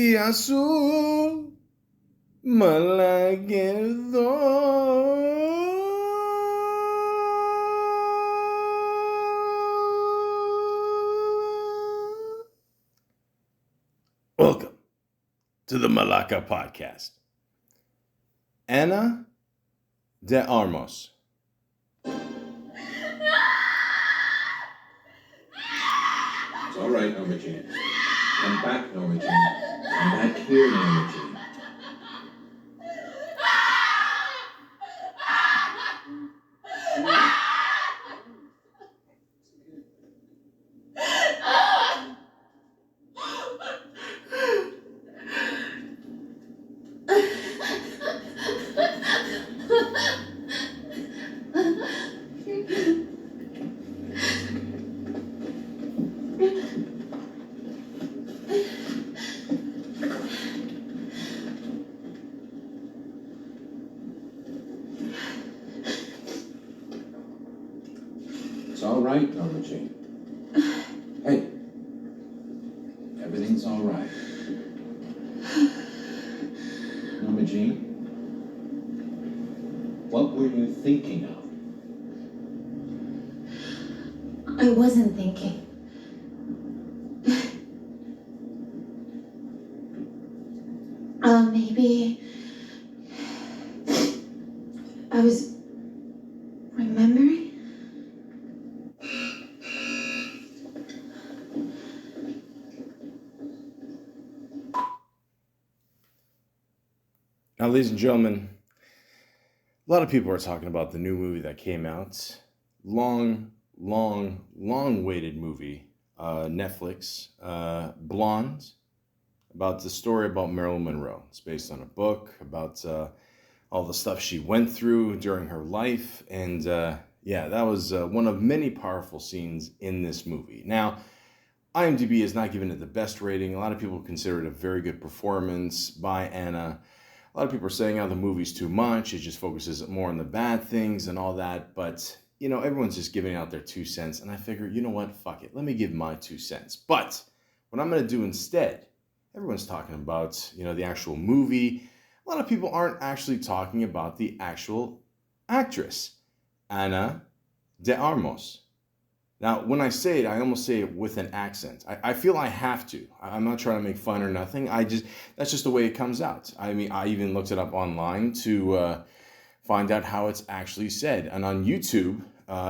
y azul malagueño. Welcome to the Malaka podcast. Ana de Armas. It's all right, Norma Jean. I'm back, Norma Jean. I'm back here, Norma Jean. It's all right, Norma Jean. Hey, everything's all right. Norma Jean, what were you thinking of? I wasn't thinking. Maybe I was remembering. Now, ladies and gentlemen, a lot of people are talking about the new movie that came out. Long-waited movie, Netflix, Blonde, about the story about Marilyn Monroe. It's based on a book about all the stuff she went through during her life. And that was one of many powerful scenes in this movie. Now, IMDb has not given it the best rating. A lot of people consider it a very good performance by Anna. A lot of people are saying, the movie's too much. It just focuses more on the bad things and all that. But, everyone's just giving out their 2 cents. And I figure, you know what? Fuck it. Let me give my 2 cents. But what I'm going to do instead, everyone's talking about, the actual movie. A lot of people aren't actually talking about the actual actress, Ana de Armas. Now, when I say it, I almost say it with an accent. I feel I have to. I'm not trying to make fun or nothing. That's just the way it comes out. I mean, I even looked it up online to find out how it's actually said. And on YouTube,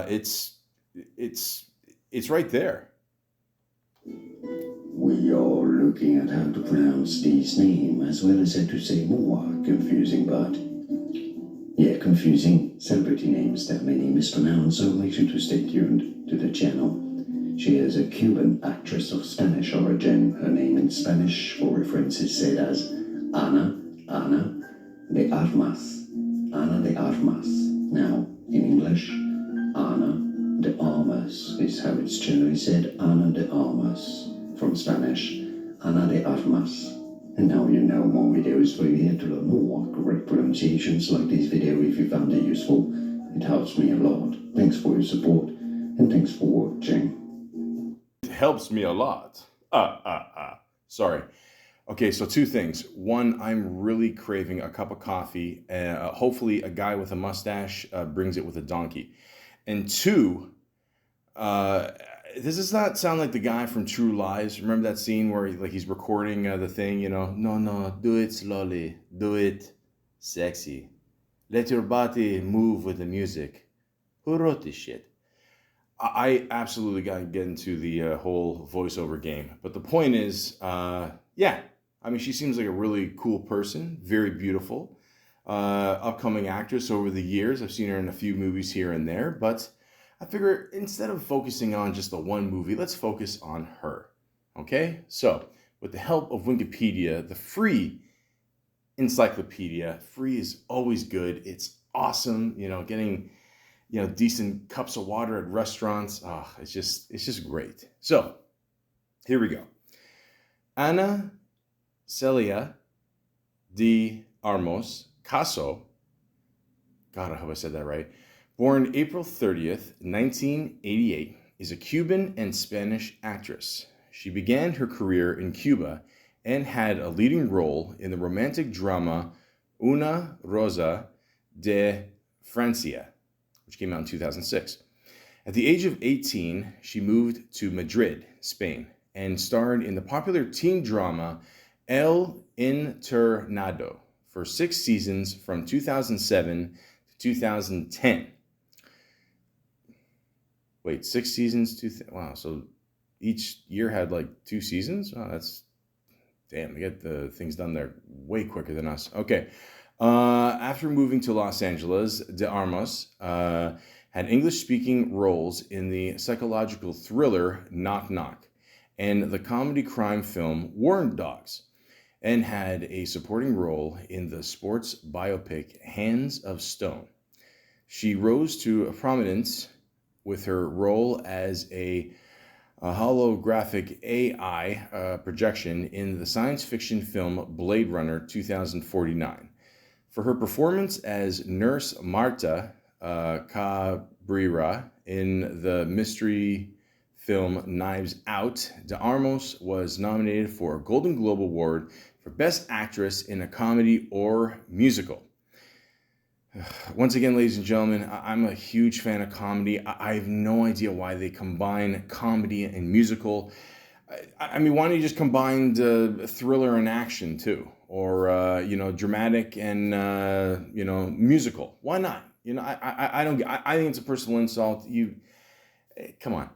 it's right there. We are looking at how to pronounce this name, as well as how to say more confusing, but confusing celebrity names that may name mispronounced, so make sure to stay tuned to the channel. She is a Cuban actress of Spanish origin. Her name in Spanish, for reference, is said as Ana de Armas. Ana de Armas. Now, in English, Ana de Armas is how it's generally said. Ana de Armas. From Spanish, Ana de Armas. And now you know more videos for you here to learn more correct pronunciations like this video. If you found it useful, it helps me a lot. Thanks for your support, and thanks for watching. It helps me a lot. Sorry. Okay, so 2 things. One, I'm really craving a cup of coffee. Hopefully a guy with a mustache brings it with a donkey. And 2, does not sound like the guy from True Lies? Remember that scene where he's recording the thing, No, do it slowly. Do it sexy. Let your body move with the music. Who wrote this shit? I absolutely got to get into the whole voiceover game. But the point is, she seems like a really cool person. Very beautiful. Upcoming actress over the years. I've seen her in a few movies here and there, but I figure instead of focusing on just the one movie, let's focus on her. Okay? So, with the help of Wikipedia, the free encyclopedia, free is always good. It's awesome, getting, decent cups of water at restaurants. It's just great. So, here we go. Ana Celia de Armas Caso. God, I hope I said that right. Born April 30th, 1988, is a Cuban and Spanish actress. She began her career in Cuba and had a leading role in the romantic drama Una Rosa de Francia, which came out in 2006. At the age of 18, she moved to Madrid, Spain, and starred in the popular teen drama El Internado for 6 seasons from 2007 to 2010. Wait, 6 seasons? Wow, so each year had like 2 seasons? Wow, that's... Damn, they get the things done there way quicker than us. Okay. After moving to Los Angeles, de Armas had English-speaking roles in the psychological thriller Knock Knock and the comedy crime film War Dogs, and had a supporting role in the sports biopic Hands of Stone. She rose to prominence with her role as a holographic AI projection in the science fiction film Blade Runner 2049. For her performance as Nurse Marta Cabrera in the mystery film Knives Out, de Armas was nominated for a Golden Globe Award for Best Actress in a Comedy or Musical. Once again, ladies and gentlemen, I'm a huge fan of comedy. I have no idea why they combine comedy and musical. I mean, why don't you just combine thriller and action too? Or, dramatic and, musical? Why not? I don't. I think it's a personal insult. Come on.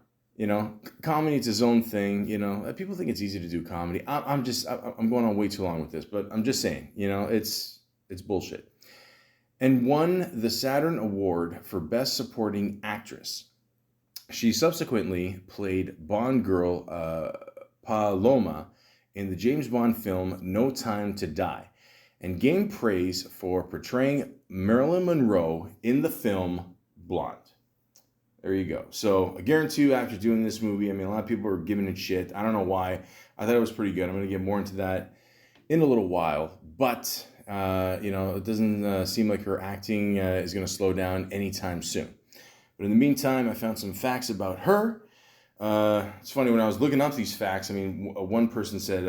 Comedy is its own thing. People think it's easy to do comedy. I'm going on way too long with this, but I'm just saying, it's bullshit. And won the Saturn Award for Best Supporting Actress. She subsequently played Bond girl Paloma in the James Bond film No Time to Die, and gained praise for portraying Marilyn Monroe in the film Blonde. There you go. So I guarantee you, after doing this movie, a lot of people are giving it shit. I don't know why. I thought it was pretty good. I'm going to get more into that in a little while, but it doesn't seem like her acting is going to slow down anytime soon. But in the meantime, I found some facts about her. It's funny, when I was looking up these facts, one person said,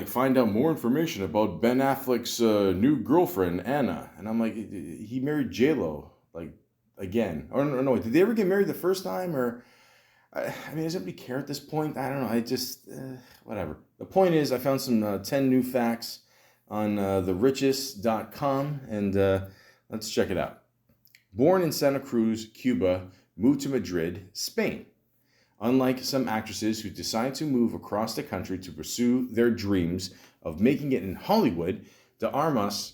find out more information about Ben Affleck's new girlfriend, Anna. And I'm like, he married J-Lo, again. Or no, did they ever get married the first time? Or, does anybody care at this point? I don't know. Whatever. The point is, I found some 10 new facts on therichest.com, and let's check it out. Born in Santa Cruz, Cuba, moved to Madrid, Spain. Unlike some actresses who decide to move across the country to pursue their dreams of making it in Hollywood, de Armas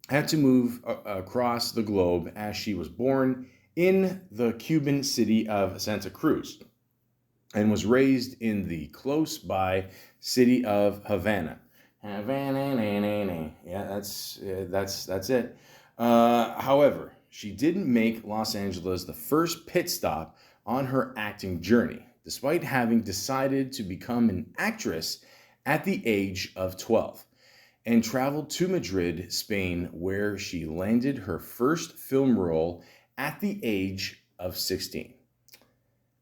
had to move across the globe as she was born in the Cuban city of Santa Cruz and was raised in the close-by city of Havana. Yeah, that's it. However, she didn't make Los Angeles the first pit stop on her acting journey, despite having decided to become an actress at the age of 12, and traveled to Madrid, Spain, where she landed her first film role at the age of 16.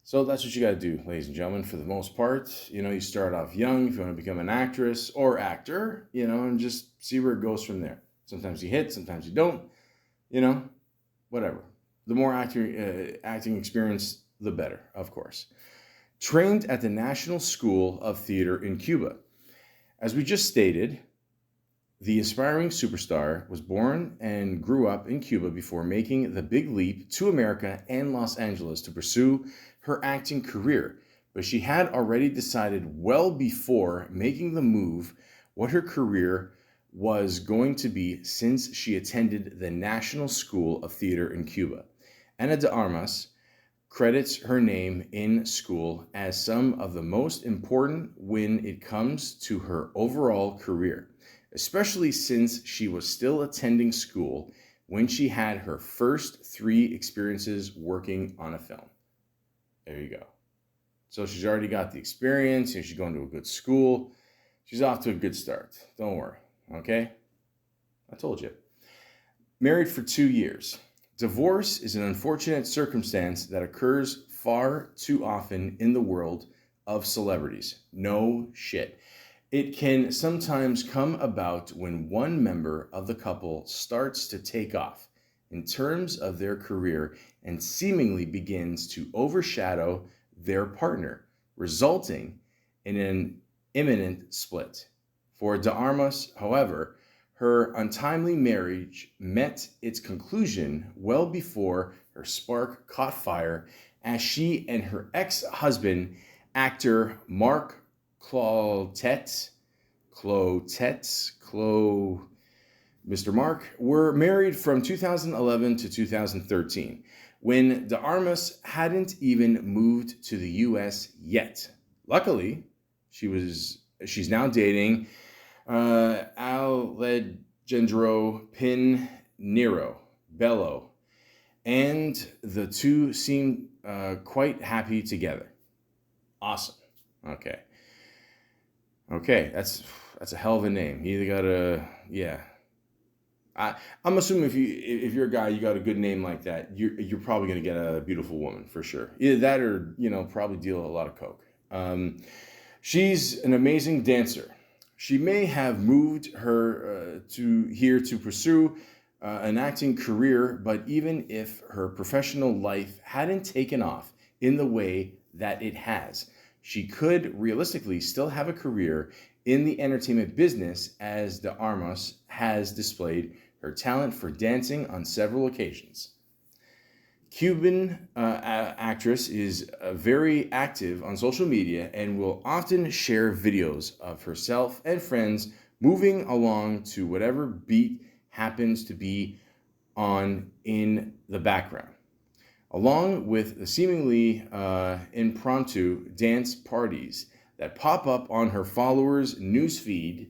So that's what you got to do, ladies and gentlemen, for the most part. You start off young if you want to become an actress or actor, and just see where it goes from there. Sometimes you hit, sometimes you don't, whatever. The more acting experience, the better, of course. Trained at the National School of Theater in Cuba. As we just stated, the aspiring superstar was born and grew up in Cuba before making the big leap to America and Los Angeles to pursue her acting career. But she had already decided well before making the move what her career was going to be, since she attended the National School of Theater in Cuba. Ana de Armas credits her name in school as some of the most important when it comes to her overall career, especially since she was still attending school when she had her first 3 experiences working on a film. There you go. So she's already got the experience, she's going to a good school. She's off to a good start. Don't worry, okay? I told you. Married for 2 years. Divorce is an unfortunate circumstance that occurs far too often in the world of celebrities. No shit. It can sometimes come about when one member of the couple starts to take off in terms of their career and seemingly begins to overshadow their partner, resulting in an imminent split. For De Armas, however, her untimely marriage met its conclusion well before her spark caught fire as she and her ex-husband, actor Mark Mr. Mark, were married from 2011 to 2013, when De Armas hadn't even moved to the US yet. Luckily, she's now dating Alejandro Pinheiro Bello, and the two seem quite happy together. Awesome. Okay, that's a hell of a name. You either gotta, yeah. I'm assuming if you're a guy, you got a good name like that, you're probably gonna get a beautiful woman for sure. Either that or probably deal a lot of coke. She's an amazing dancer. She may have moved her to pursue an acting career, but even if her professional life hadn't taken off in the way that it has, she could realistically still have a career in the entertainment business, as De Armas has displayed her talent for dancing on several occasions. Cuban actress is very active on social media and will often share videos of herself and friends moving along to whatever beat happens to be on in the background, along with the seemingly impromptu dance parties that pop up on her followers' news feeds.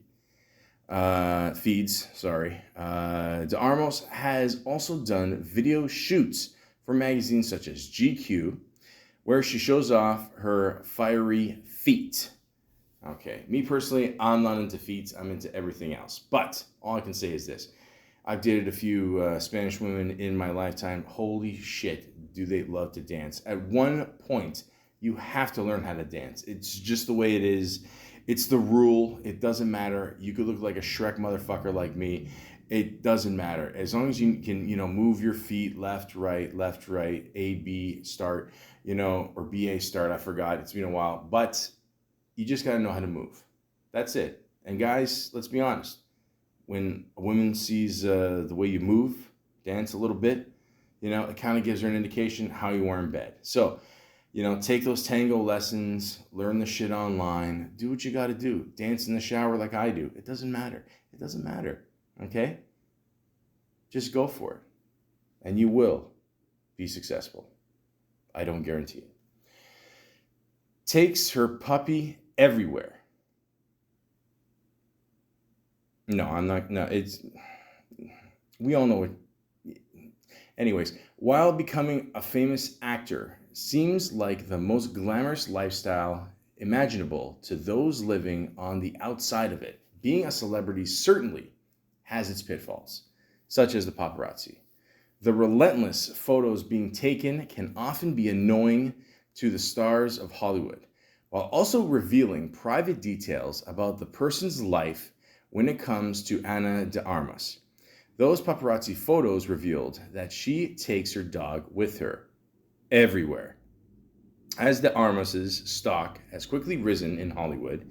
De Armas has also done video shoots for magazines such as GQ, where she shows off her fiery feet. Okay, me personally, I'm not into feet. I'm into everything else. But all I can say is this. I've dated a few Spanish women in my lifetime. Holy shit, do they love to dance. At one point, you have to learn how to dance. It's just the way it is. It's the rule. It doesn't matter. You could look like a Shrek motherfucker like me. It doesn't matter. As long as you can, move your feet left, right, A, B, start, or B, A, start. I forgot. It's been a while. But you just got to know how to move. That's it. And guys, let's be honest. When a woman sees the way you move, dance a little bit, it kind of gives her an indication how you are in bed. So, take those tango lessons, learn the shit online, do what you got to do. Dance in the shower like I do. It doesn't matter. It doesn't matter. Okay? Just go for it. And you will be successful. I don't guarantee it. Takes her puppy everywhere. No, I'm not. No, we all know what. Anyways, while becoming a famous actor seems like the most glamorous lifestyle imaginable to those living on the outside of it, being a celebrity certainly has its pitfalls, such as the paparazzi. The relentless photos being taken can often be annoying to the stars of Hollywood, while also revealing private details about the person's life. When it comes to Ana de Armas, those paparazzi photos revealed that she takes her dog with her everywhere. As de Armas's stock has quickly risen in Hollywood,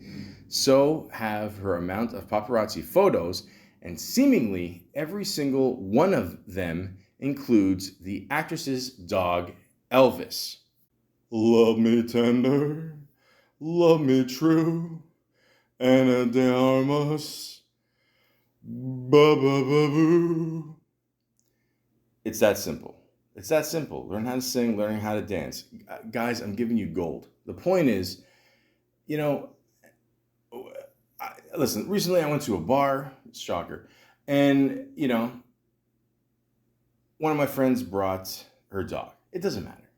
so have her amount of paparazzi photos, and seemingly every single one of them includes the actress's dog, Elvis. Love me tender, love me true, Ana de Armas. Ba-ba-ba-boo. It's that simple. It's that simple. Learn how to sing, learning how to dance. Guys, I'm giving you gold. The point is, listen, recently I went to a bar, shocker, and, one of my friends brought her dog. It doesn't matter.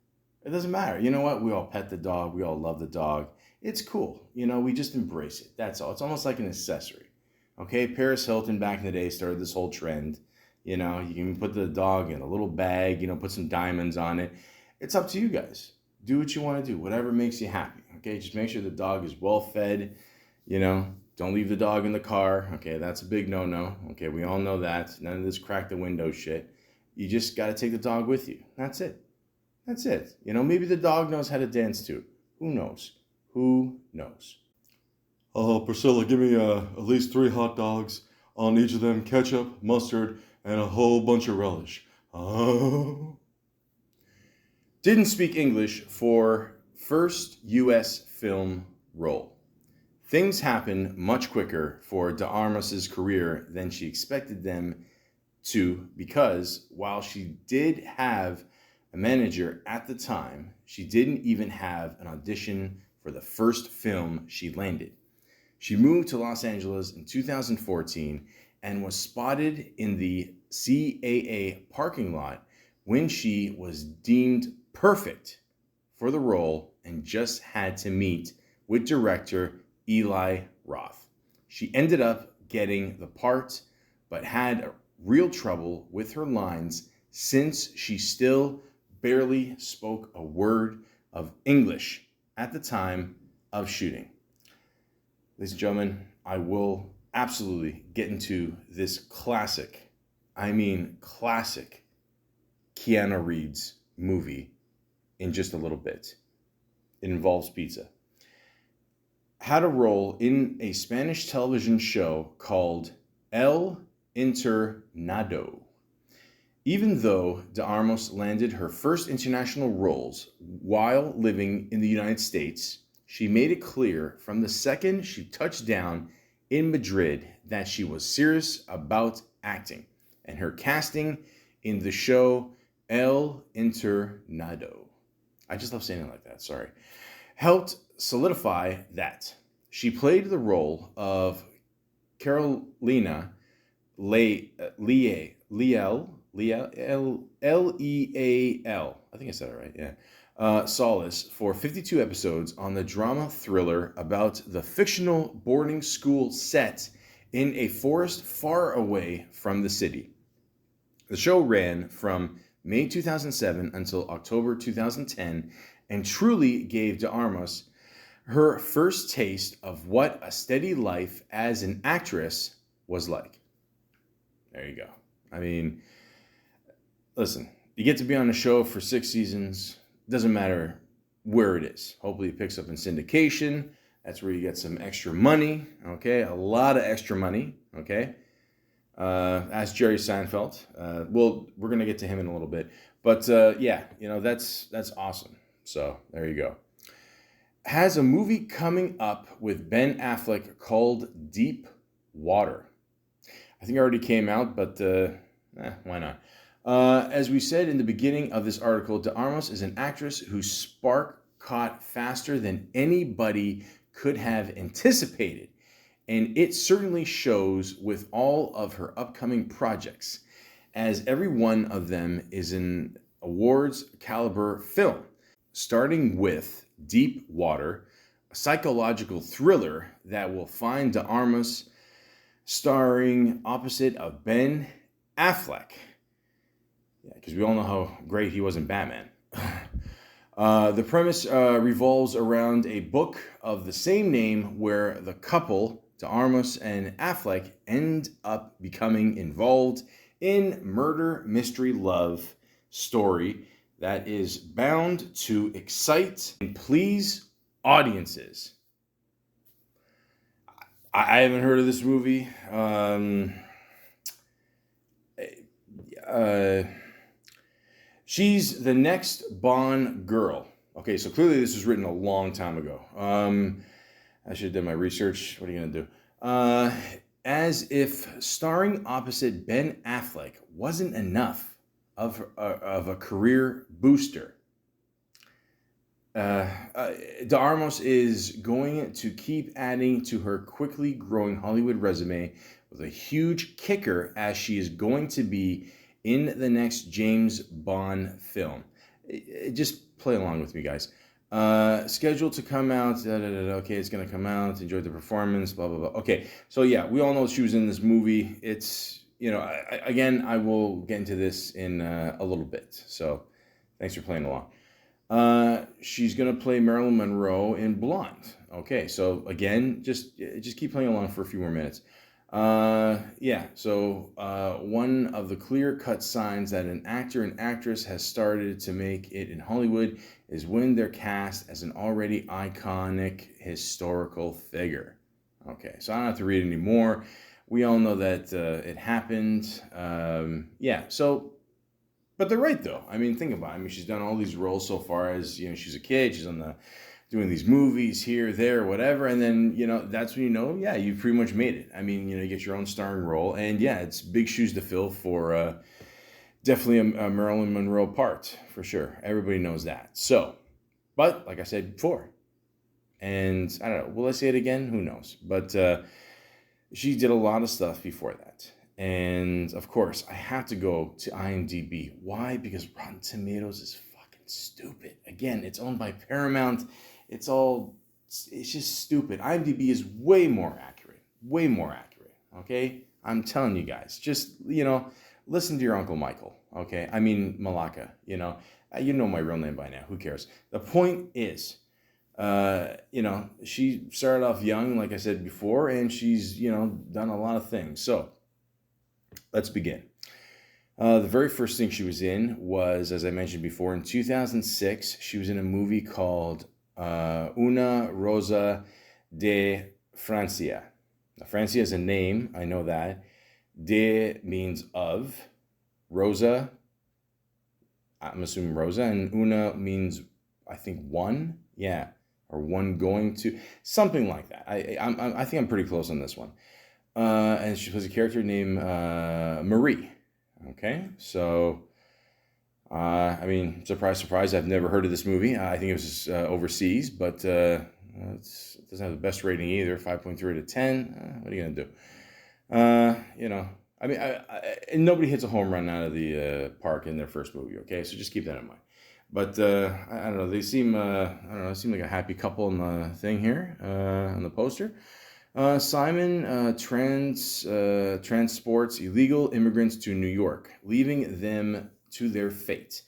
It doesn't matter. You know what? We all pet the dog. We all love the dog. It's cool. We just embrace it. That's all. It's almost like an accessory. Okay, Paris Hilton back in the day started this whole trend. You can put the dog in a little bag, put some diamonds on it. It's up to you guys. Do what you want to do, whatever makes you happy. Okay, just make sure the dog is well fed. Don't leave the dog in the car. Okay, that's a big no-no. Okay, we all know that. None of this crack the window shit. You just got to take the dog with you. That's it. That's it. Maybe the dog knows how to dance too. Who knows? Who knows? Priscilla, give me at least 3 hot dogs. On each of them, ketchup, mustard, and a whole bunch of relish. Oh. Didn't speak English for first U.S. film role. Things happen much quicker for de Armas's career than she expected them to, because while she did have a manager at the time, she didn't even have an audition for the first film she landed. She moved to Los Angeles in 2014 and was spotted in the CAA parking lot when she was deemed perfect for the role and just had to meet with director Eli Roth. She ended up getting the part, but had real trouble with her lines since she still barely spoke a word of English at the time of shooting. Ladies and gentlemen, I will absolutely get into this classic Keanu Reeves movie in just a little bit. It involves pizza. Had a role in a Spanish television show called El Internado. Even though de Armas landed her first international roles while living in the United States, she made it clear from the second she touched down in Madrid that she was serious about acting, and her casting in the show El Internado, I just love saying it like that, sorry, helped solidify that. She played the role of Carolina Leal, Leal, I think I said it right, yeah. Solace for 52 episodes on the drama thriller about the fictional boarding school set in a forest far away from the city. The show ran from May 2007 until October 2010 and truly gave de Armas her first taste of what a steady life as an actress was like. There you go. I mean, listen, you get to be on a show for 6 seasons. Doesn't matter where it is. Hopefully it picks up in syndication. That's where you get some extra money, okay? A lot of extra money, okay? Ask Jerry Seinfeld. Well, we're going to get to him in a little bit. But yeah, that's awesome. So there you go. Has a movie coming up with Ben Affleck called Deep Water. I think it already came out, but why not? As we said in the beginning of this article, de Armas is an actress whose spark caught faster than anybody could have anticipated. And it certainly shows with all of her upcoming projects, as every one of them is an awards caliber film, starting with Deep Water, a psychological thriller that will find de Armas starring opposite of Ben Affleck. Yeah, because we all know how great he was in Batman. The premise revolves around a book of the same name where the couple, de Armas and Affleck, end up becoming involved in murder mystery love story that is bound to excite and please audiences. I haven't heard of this movie. She's the next Bond girl. Okay, so clearly this was written a long time ago. I should have done my research. What are you going to do? As if starring opposite Ben Affleck wasn't enough of a career booster. De Armas is going to keep adding to her quickly growing Hollywood resume with a huge kicker, as she is going to be in the next James Bond film. Just play along with me, guys. Scheduled to come out. Okay, it's going to come out. Enjoyed the performance. Blah, blah, blah. Okay, so yeah, we all know she was in this movie. It's, I will get into this in a little bit. So thanks for playing along. She's gonna play Marilyn Monroe in Blonde. Okay, so again, just keep playing along for a few more minutes. Yeah, so one of the clear-cut signs that an actor and actress has started to make it in Hollywood is when they're cast as an already iconic historical figure. Okay, so I don't have to read any more. We all know that it happened. Yeah, so, but they're right though. I mean, think about it. I mean, she's done all these roles so far as, she's a kid. She's doing these movies here, there, whatever. And then, that's when yeah, you've pretty much made it. I mean, you get your own starring role. And yeah, it's big shoes to fill for definitely a Marilyn Monroe part, for sure. Everybody knows that. So, but like I said before, and I don't know, will I say it again? Who knows? But she did a lot of stuff before that. And of course, I have to go to IMDb. Why? Because Rotten Tomatoes is fucking stupid. Again, it's owned by Paramount. It's just stupid. IMDb is way more accurate. Way more accurate. Okay? I'm telling you guys. Just, listen to your Uncle Michael. Okay? I mean, Malaka. You know my real name by now. Who cares? The point is, she started off young, like I said before, and she's, done a lot of things. So, let's begin. The very first thing she was in was, as I mentioned before, in 2006, she was in a movie called Una Rosa de Francia. Now, Francia is a name, I know that. De means of. Rosa, I'm assuming Rosa, and Una means, I think, one. Yeah, or one going to, something like that. I think I'm pretty close on this one. And she plays a character named Marie. Okay, so I mean, surprise, surprise, I've never heard of this movie. I think it was overseas, but it doesn't have the best rating either. 5.3 out of 10. What are you gonna do? I mean, and nobody hits a home run out of the park in their first movie. Okay, so just keep that in mind. But I don't know. They seem seem like a happy couple in the thing here on the poster. Simon transports illegal immigrants to New York, leaving them to their fate.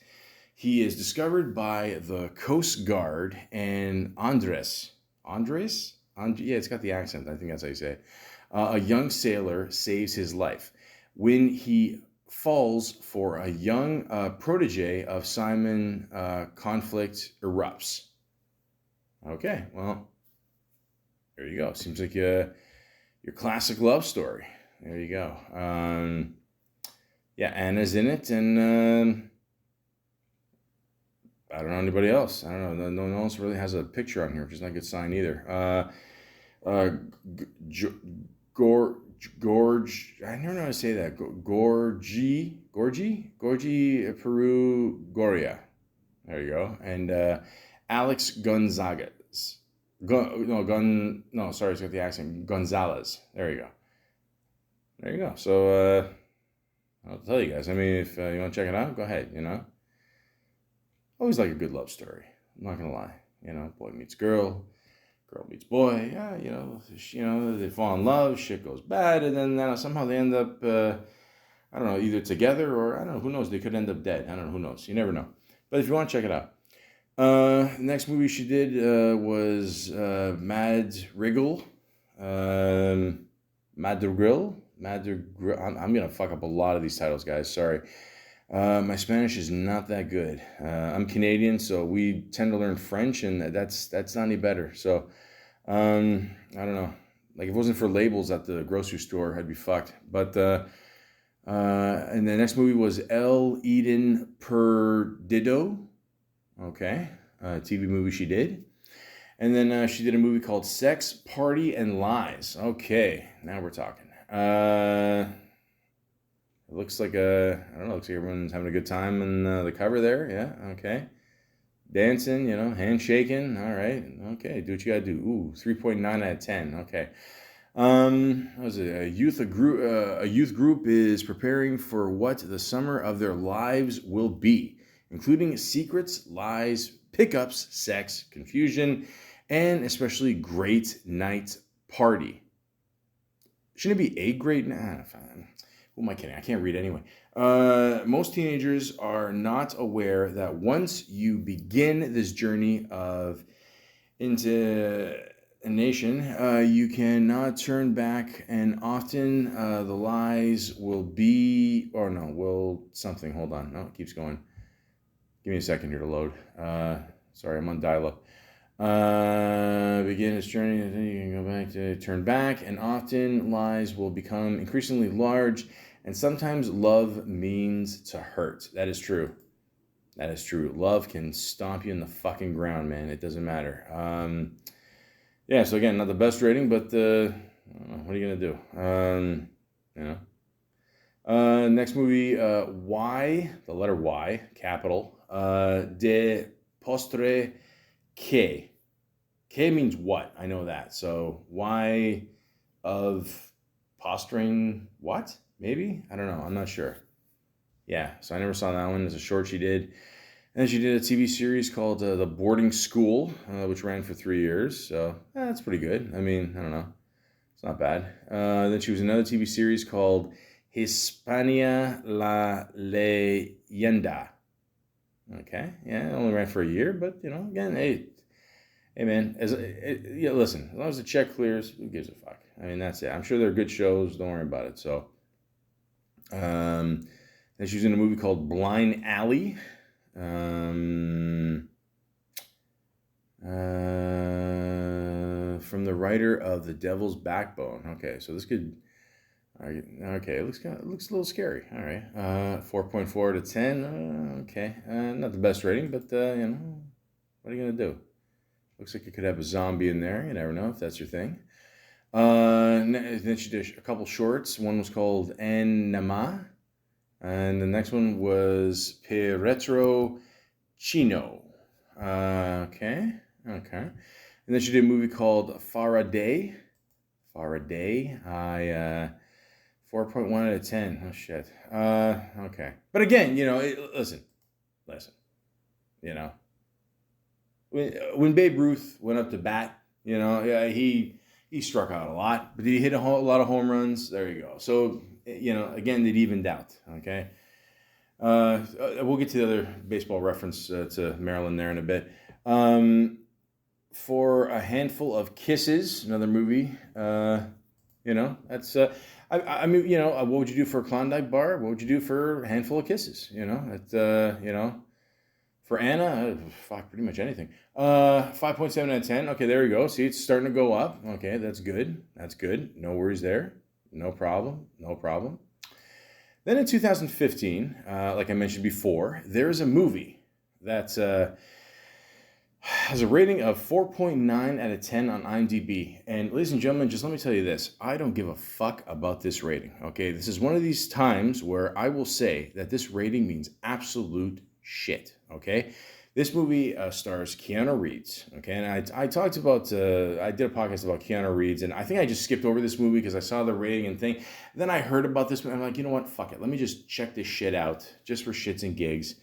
He is discovered by the Coast Guard, and Andres? Yeah, it's got the accent. I think that's how you say it. A young sailor saves his life when he falls for a young protege of Simon. Conflict erupts. Okay, well, there you go. Seems like your classic love story. There you go. Yeah, Anna's in it, and I don't know anybody else. I don't know. No one else really has a picture on here, which is not a good sign either. Gorge. I never know how to say that. Gorgi, Peru, Goria. There you go. And Alex Gonzagas. Sorry, it's got the accent. Gonzalez. There you go. So, I'll tell you guys. I mean, if you want to check it out, go ahead, Always like a good love story. I'm not going to lie. Boy meets girl meets boy. Yeah, they fall in love, shit goes bad, and then somehow they end up, I don't know, either together or, I don't know, who knows? They could end up dead. I don't know, who knows? You never know. But if you want to check it out. Next movie she did was Madrigal. Madrigal. I'm going to fuck up a lot of these titles, guys. Sorry. My Spanish is not that good. I'm Canadian, so we tend to learn French, and that's not any better. So, I don't know. Like, if it wasn't for labels at the grocery store, I'd be fucked. But, and the next movie was El Eden Perdido. Okay. TV movie she did. And then she did a movie called Sex, Party, and Lies. Okay. Now we're talking. It looks like looks like everyone's having a good time in the cover there. Yeah, okay. Dancing, handshaking. All right. Okay, do what you gotta do. Ooh, 3.9 out of 10. Okay. What was it? A youth group is preparing for what the summer of their lives will be, including secrets, lies, pickups, sex, confusion, and especially great night party. Shouldn't it be a great night? Who am I kidding? I can't read anyway. Most teenagers are not aware that once you begin this journey of into a nation, you cannot turn back, and often the lies will be, or no, will something. Hold on. No, it keeps going. Give me a second here to load. Sorry, I'm on dial-up. Begin its journey, and then you can go back to turn back, and often lies will become increasingly large, and sometimes love means to hurt. That is true. That is true. Love can stomp you in the fucking ground, man. It doesn't matter. Yeah, so again, not the best rating, but what are you going to do? You know. Next movie, Y, the letter Y, capital, De Postre Que. Que means what? I know that. So Y of posturing what? Maybe? I don't know. I'm not sure. Yeah, so I never saw that one. It's a short she did. And she did a TV series called The Boarding School, which ran for 3 years. So that's pretty good. I mean, I don't know. It's not bad. Then she was in another TV series called Hispania La Leyenda. Okay, yeah, it only ran for a year, but, you know, again, hey man, yeah, listen, as long as the check clears, who gives a fuck? I mean, that's it. I'm sure they're good shows. Don't worry about it. So, then she was in a movie called Blind Alley. From the writer of The Devil's Backbone. Okay, so this could. Okay, it looks a little scary. All right, 4.4 to 10. Okay, not the best rating, but you know, what are you gonna do? Looks like you could have a zombie in there. You never know if that's your thing. Then she did a couple shorts. One was called En Nama, and the next one was Peretro Chino. Okay. And then she did a movie called Faraday. 4.1 out of 10. Oh, shit. Okay. But again, you know, listen. You know, when Babe Ruth went up to bat, you know, yeah, he struck out a lot, but he hit a lot of home runs. There you go. So, you know, again, it evened out. Okay. We'll get to the other baseball reference to Maryland there in a bit. For a Handful of Kisses, another movie. You know, that's. I mean, you know, what would you do for a Klondike bar? What would you do for a Handful of Kisses? You know, you know, for Anna, fuck, pretty much anything. 5.7 out of 10. Okay, there you go. See, it's starting to go up. Okay, that's good. No worries there. No problem. Then in 2015, like I mentioned before, there is a movie that has a rating of 4.9 out of 10 on IMDb. And ladies and gentlemen, just let me tell you this. I don't give a fuck about this rating, okay? This is one of these times where I will say that this rating means absolute shit, okay? This movie stars Keanu Reeves, okay? And I talked about, I did a podcast about Keanu Reeves, and I think I just skipped over this movie because I saw the rating and thing. Then I heard about this movie. I'm like, you know what? Fuck it. Let me just check this shit out just for shits and gigs.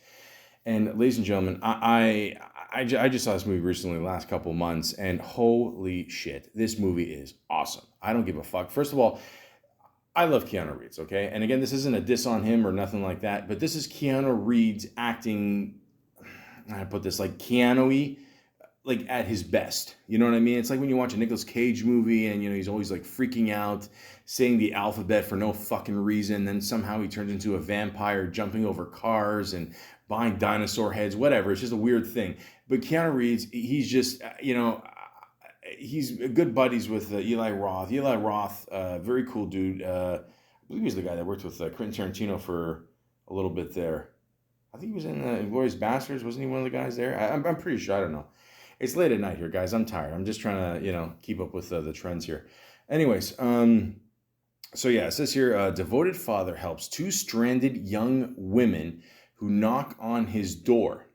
And ladies and gentlemen, I just saw this movie recently, the last couple months, and holy shit, this movie is awesome. I don't give a fuck. First of all, I love Keanu Reeves, okay? And again, this isn't a diss on him or nothing like that, but this is Keanu Reeves acting, I put this like Keanu-y, like at his best. You know what I mean? It's like when you watch a Nicolas Cage movie and, you know, he's always like freaking out, saying the alphabet for no fucking reason. Then somehow he turns into a vampire, jumping over cars and buying dinosaur heads, whatever. It's just a weird thing. But Keanu Reeves, he's just, you know, he's good buddies with Eli Roth. Eli Roth, very cool dude. I believe he's the guy that worked with Quentin Tarantino for a little bit there. I think he was in Inglourious Basterds. Wasn't he one of the guys there? I'm pretty sure. I don't know. It's late at night here, guys. I'm tired. I'm just trying to, you know, keep up with the trends here. Anyways, so yeah, it says here, devoted father helps two stranded young women who knock on his door.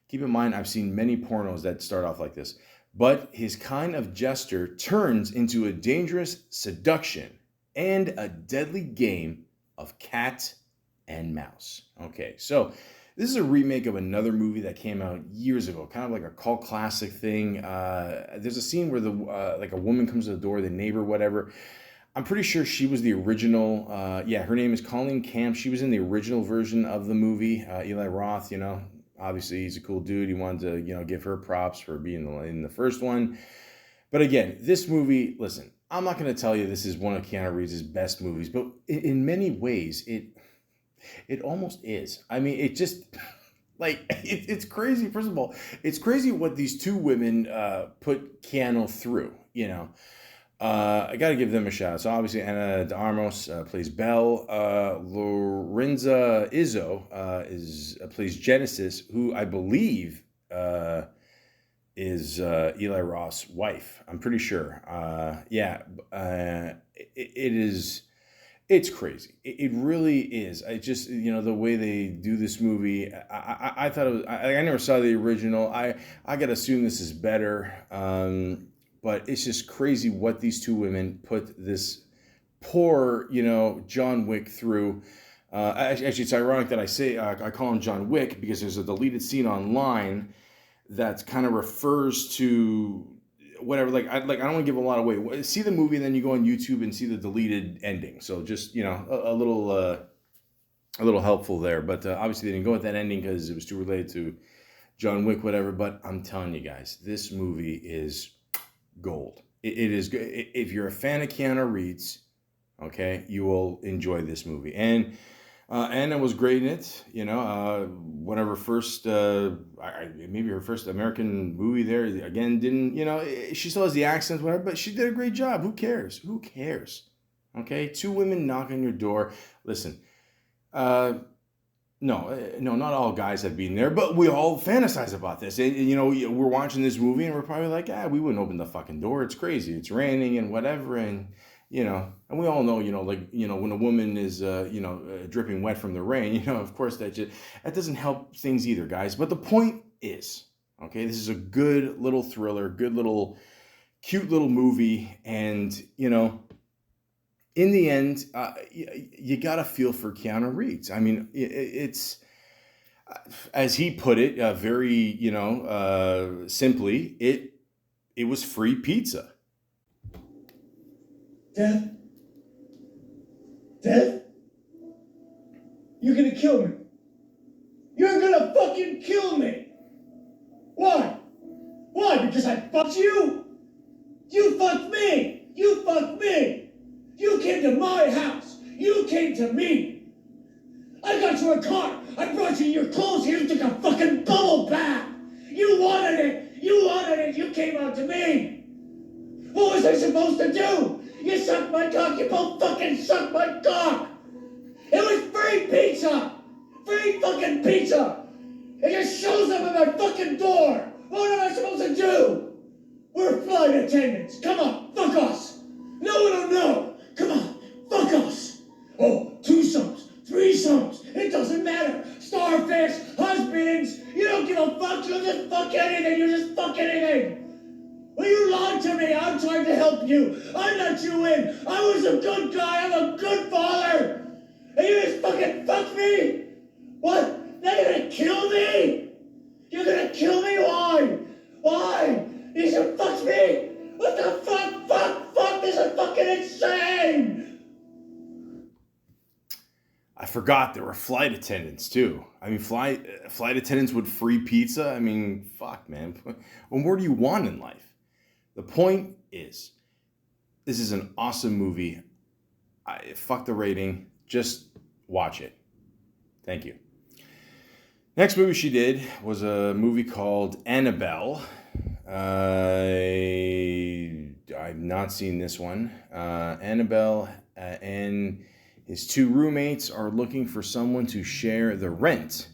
Keep in mind, I've seen many pornos that start off like this. But his kind of gesture turns into a dangerous seduction and a deadly game of cat and mouse. Okay, so this is a remake of another movie that came out years ago, kind of like a cult classic thing. There's a scene where like a woman comes to the door, the neighbor, whatever. I'm pretty sure she was the original. Her name is Colleen Camp. She was in the original version of the movie. Eli Roth, obviously he's a cool dude. He wanted to, give her props for being in the first one. But again, this movie, listen, I'm not going to tell you this is one of Keanu Reeves' best movies, but in many ways, it almost is. I mean, it just, it's crazy. First of all, it's crazy what these two women put Keanu through, I got to give them a shout out. So obviously Anna de Armas plays Belle. Lorenza Izzo plays Genesis, who I believe is Eli Roth's wife. I'm pretty sure. It's crazy. It really is. I just, the way they do this movie, I thought it was, I never saw the original. I got to assume this is better. But it's just crazy what these two women put this poor, John Wick through. Actually, it's ironic that I call him John Wick because there's a deleted scene online that kind of refers to whatever. I don't want to give a lot away. See the movie, and then you go on YouTube and see the deleted ending. So just a little helpful there. But obviously they didn't go with that ending because it was too related to John Wick, whatever. But I'm telling you guys, this movie is gold. It is good. If you're a fan of Keanu Reeves, okay, you will enjoy this movie. And Anna was great in it. One of her first, maybe her first American movie there. Again, didn't, she still has the accent, whatever, but she did a great job. Who cares? Okay, two women knock on your door. Listen, no, not all guys have been there, but we all fantasize about this. And, we're watching this movie and we're probably like, we wouldn't open the fucking door. It's crazy. It's raining and whatever. And, and we all know, when a woman is, dripping wet from the rain, of course that doesn't help things either, guys. But the point is, okay, this is a good little thriller, good little, cute little movie. And, in the end, you got to feel for Keanu Reeves. I mean, it's, as he put it, very, simply, it was free pizza. Death? You're gonna kill me. You're gonna fucking kill me. Why? Why? Because I fucked you? You fucked me. You came to my house. You came to me. I got you a car. I brought you your clothes. You took a fucking bubble bath. You wanted it. You came out to me. What was I supposed to do? You sucked my cock. You both fucking sucked my cock. It was free pizza. Free fucking pizza. It just shows up at my fucking door. What am I supposed to do? We're flight attendants. Come on, fuck us. No, we don't know. Come on, fuck us. Oh, twosomes, threesomes, it doesn't matter. Starfish, husbands, you don't give a fuck. You just fuck anything. Well, you lied to me. I'm trying to help you. I let you in. I was a good guy. I'm a good father. And you just fucking fuck me? What? Now you're gonna kill me? You're gonna kill me? Why? You should fuck me? What the fuck? Fuck, this is fucking insane! I forgot there were flight attendants too. I mean, flight attendants with free pizza. I mean, fuck, man. What more do you want in life? The point is, this is an awesome movie. Fuck the rating. Just watch it. Thank you. Next movie she did was a movie called Annabelle. I've not seen this one. Annabelle and his two roommates are looking for someone to share the rent.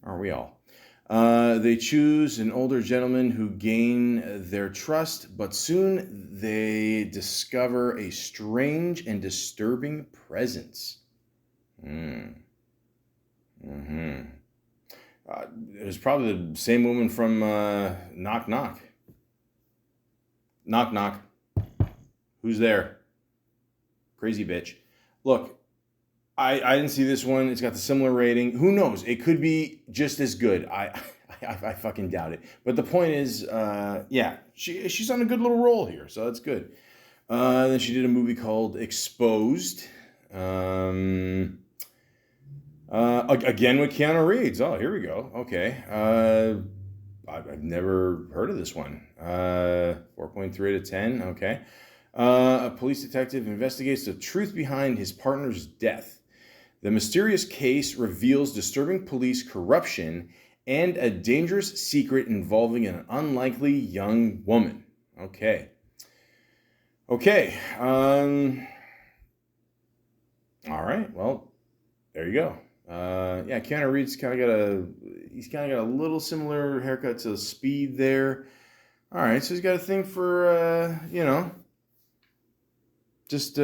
Aren't we all? They choose an older gentleman who gain their trust, but soon they discover a strange and disturbing presence. It was probably the same woman from Knock Knock. Knock Knock. Who's there? Crazy bitch. Look, I didn't see this one. It's got the similar rating. Who knows? It could be just as good. I fucking doubt it. But the point is, she's on a good little roll here, so that's good. Then she did a movie called Exposed. Again with Keanu Reeves. Oh, here we go. Okay. I've never heard of this one. 4.3 out of 10. Okay. A police detective investigates the truth behind his partner's death. The mysterious case reveals disturbing police corruption and a dangerous secret involving an unlikely young woman. Okay. Okay. All right. Well, there you go. Yeah, Keanu Reeves kind of got a little similar haircut to Speed there. All right, so he's got a thing for just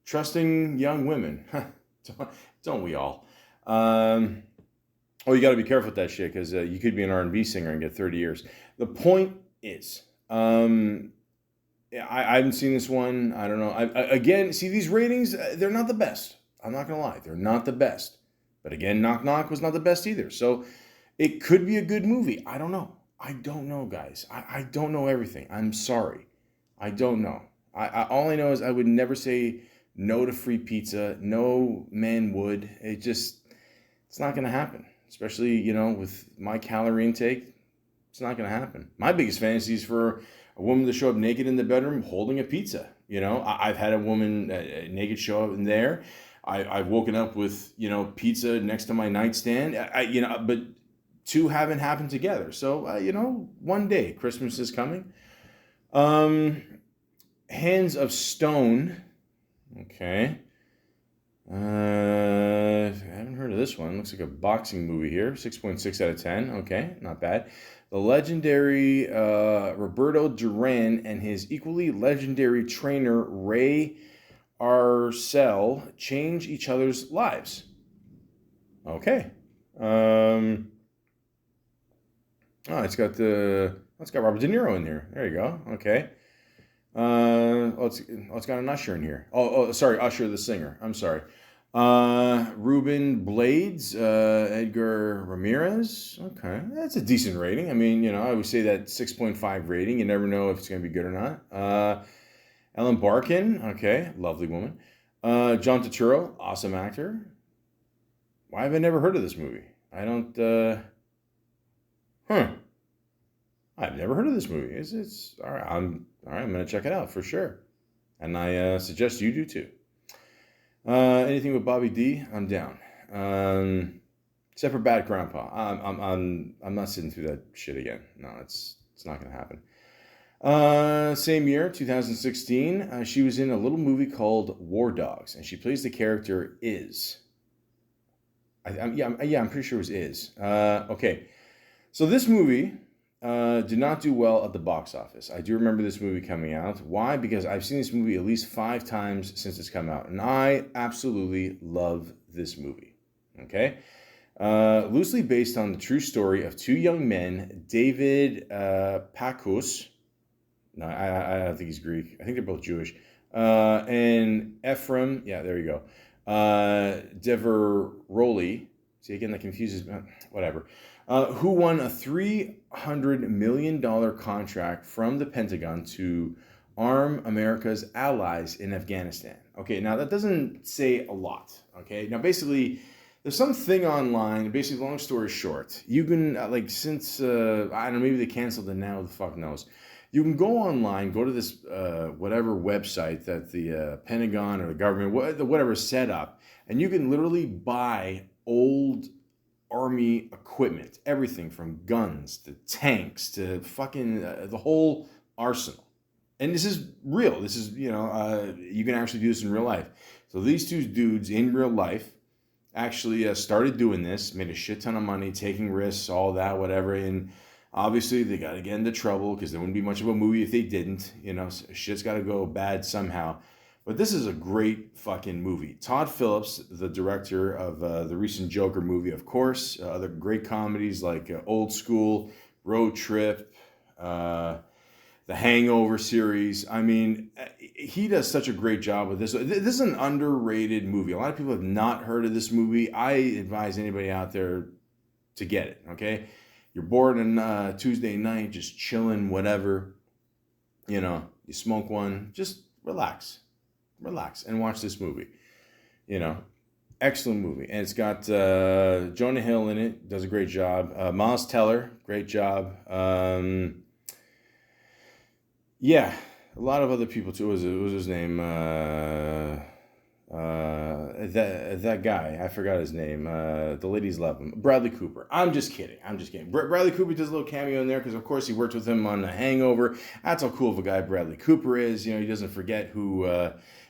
trusting young women. Don't we all? Oh, you got to be careful with that shit because you could be an R&B singer and get 30 years. The point is, yeah, I haven't seen this one. I don't know. Again, see these ratings, they're not the best. I'm not gonna lie, they're not the best. But again, Knock Knock was not the best either. So it could be a good movie. I don't know. I don't know, guys. I don't know everything. I'm sorry. I don't know. All I know is I would never say no to free pizza. No man would. It's not gonna happen. Especially, with my calorie intake, it's not gonna happen. My biggest fantasy is for a woman to show up naked in the bedroom holding a pizza. I've had a woman naked show up in there. I've woken up with, pizza next to my nightstand. But two haven't happened together. So, one day Christmas is coming. Hands of Stone. Okay. I haven't heard of this one. Looks like a boxing movie here. 6.6 out of 10. Okay, not bad. The legendary Roberto Duran and his equally legendary trainer Ray Arcel change each other's lives. Okay. It's got Robert De Niro in here. There you go. Okay. It's got an Usher in here. Sorry, Usher the singer. I'm sorry. Ruben Blades, Edgar Ramirez. Okay, that's a decent rating. I mean, I always say that 6.5 rating. You never know if it's going to be good or not. Ellen Barkin. Okay, lovely woman. John Turturro, awesome actor. Why have I never heard of this movie? I don't. I've never heard of this movie. It's all right. I'm going to check it out for sure, and I suggest you do too. Anything with Bobby D, I'm down. Except for Bad Grandpa, I'm not sitting through that shit again. No, it's not gonna happen. Same year, 2016, she was in a little movie called War Dogs, and she plays the character Iz. I'm pretty sure it was Iz. Okay, so this movie did not do well at the box office. I do remember this movie coming out. Why? Because I've seen this movie at least 5 times since it's come out, and I absolutely love this movie. Okay? Loosely based on the true story of 2 young men, David Pakus. No, I don't think he's Greek. I think they're both Jewish. And Ephraim. Yeah, there you go. Deveroli. See, again, that confuses me. Whatever. Who won a $300 million contract from the Pentagon to arm America's allies in Afghanistan. Okay, now that doesn't say a lot. Okay, now basically, there's something online. Basically, long story short, you can since I don't know, maybe they canceled it now. Who the fuck knows? You can go online, go to this whatever website that the Pentagon or the government, whatever set up, and you can literally buy old Army equipment, everything from guns to tanks to fucking the whole arsenal. And this is real. This is, you can actually do this in real life. So these 2 dudes in real life actually started doing this, made a shit ton of money, taking risks, all that, whatever. And obviously they got to get into trouble because there wouldn't be much of a movie if they didn't. Shit's got to go bad somehow. But this is a great fucking movie. Todd Phillips, the director of the recent Joker movie, of course. Other great comedies like Old School, Road Trip, the Hangover series. I mean, he does such a great job with this. This is an underrated movie. A lot of people have not heard of this movie. I advise anybody out there to get it, okay? You're bored on Tuesday night, just chilling, whatever. you smoke one, just relax and watch this movie. You know, excellent movie. And it's got Jonah Hill in it, does a great job. Miles Teller, great job. Yeah, a lot of other people too. What was his name? That guy, I forgot his name. The ladies love him. Bradley Cooper. I'm just kidding. Bradley Cooper does a little cameo in there because, of course, he worked with him on The Hangover. That's how cool of a guy Bradley Cooper is. You know, he doesn't forget who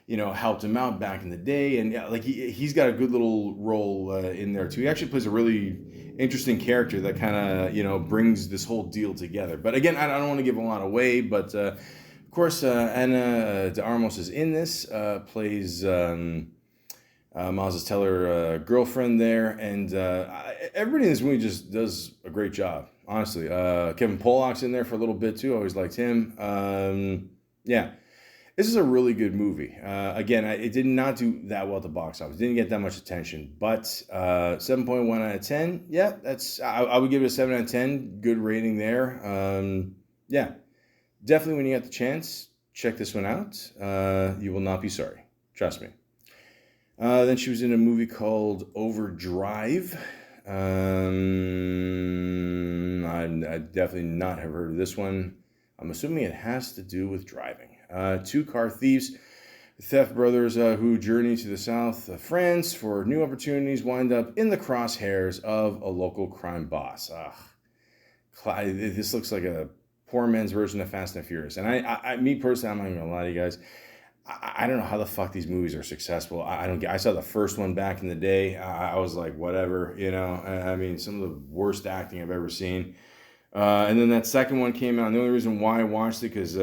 helped him out back in the day, and like he's got a good little role in there too. He actually plays a really interesting character that kind of brings this whole deal together. But again, I don't want to give a lot away, but. Of course, Ana de Armas is in this, plays Miles Teller girlfriend there, and everybody in this movie just does a great job, honestly. Kevin Pollak's in there for a little bit too, always liked him. Yeah, this is a really good movie. Again, it did not do that well at the box office, didn't get that much attention, but 7.1 out of 10, yeah, I would give it a 7 out of 10, good rating there. Yeah. Definitely, when you get the chance, check this one out. You will not be sorry. Trust me. Then she was in a movie called Overdrive. I definitely not have heard of this one. I'm assuming it has to do with driving. Two car thieves, theft brothers who journey to the south of France for new opportunities, wind up in the crosshairs of a local crime boss. This looks like a poor man's version of Fast and Furious. And me personally, I'm not even gonna lie to you guys. I don't know how the fuck these movies are successful. I saw the first one back in the day. I was like, whatever, I mean, some of the worst acting I've ever seen. And then that second one came out. And the only reason why I watched it, because,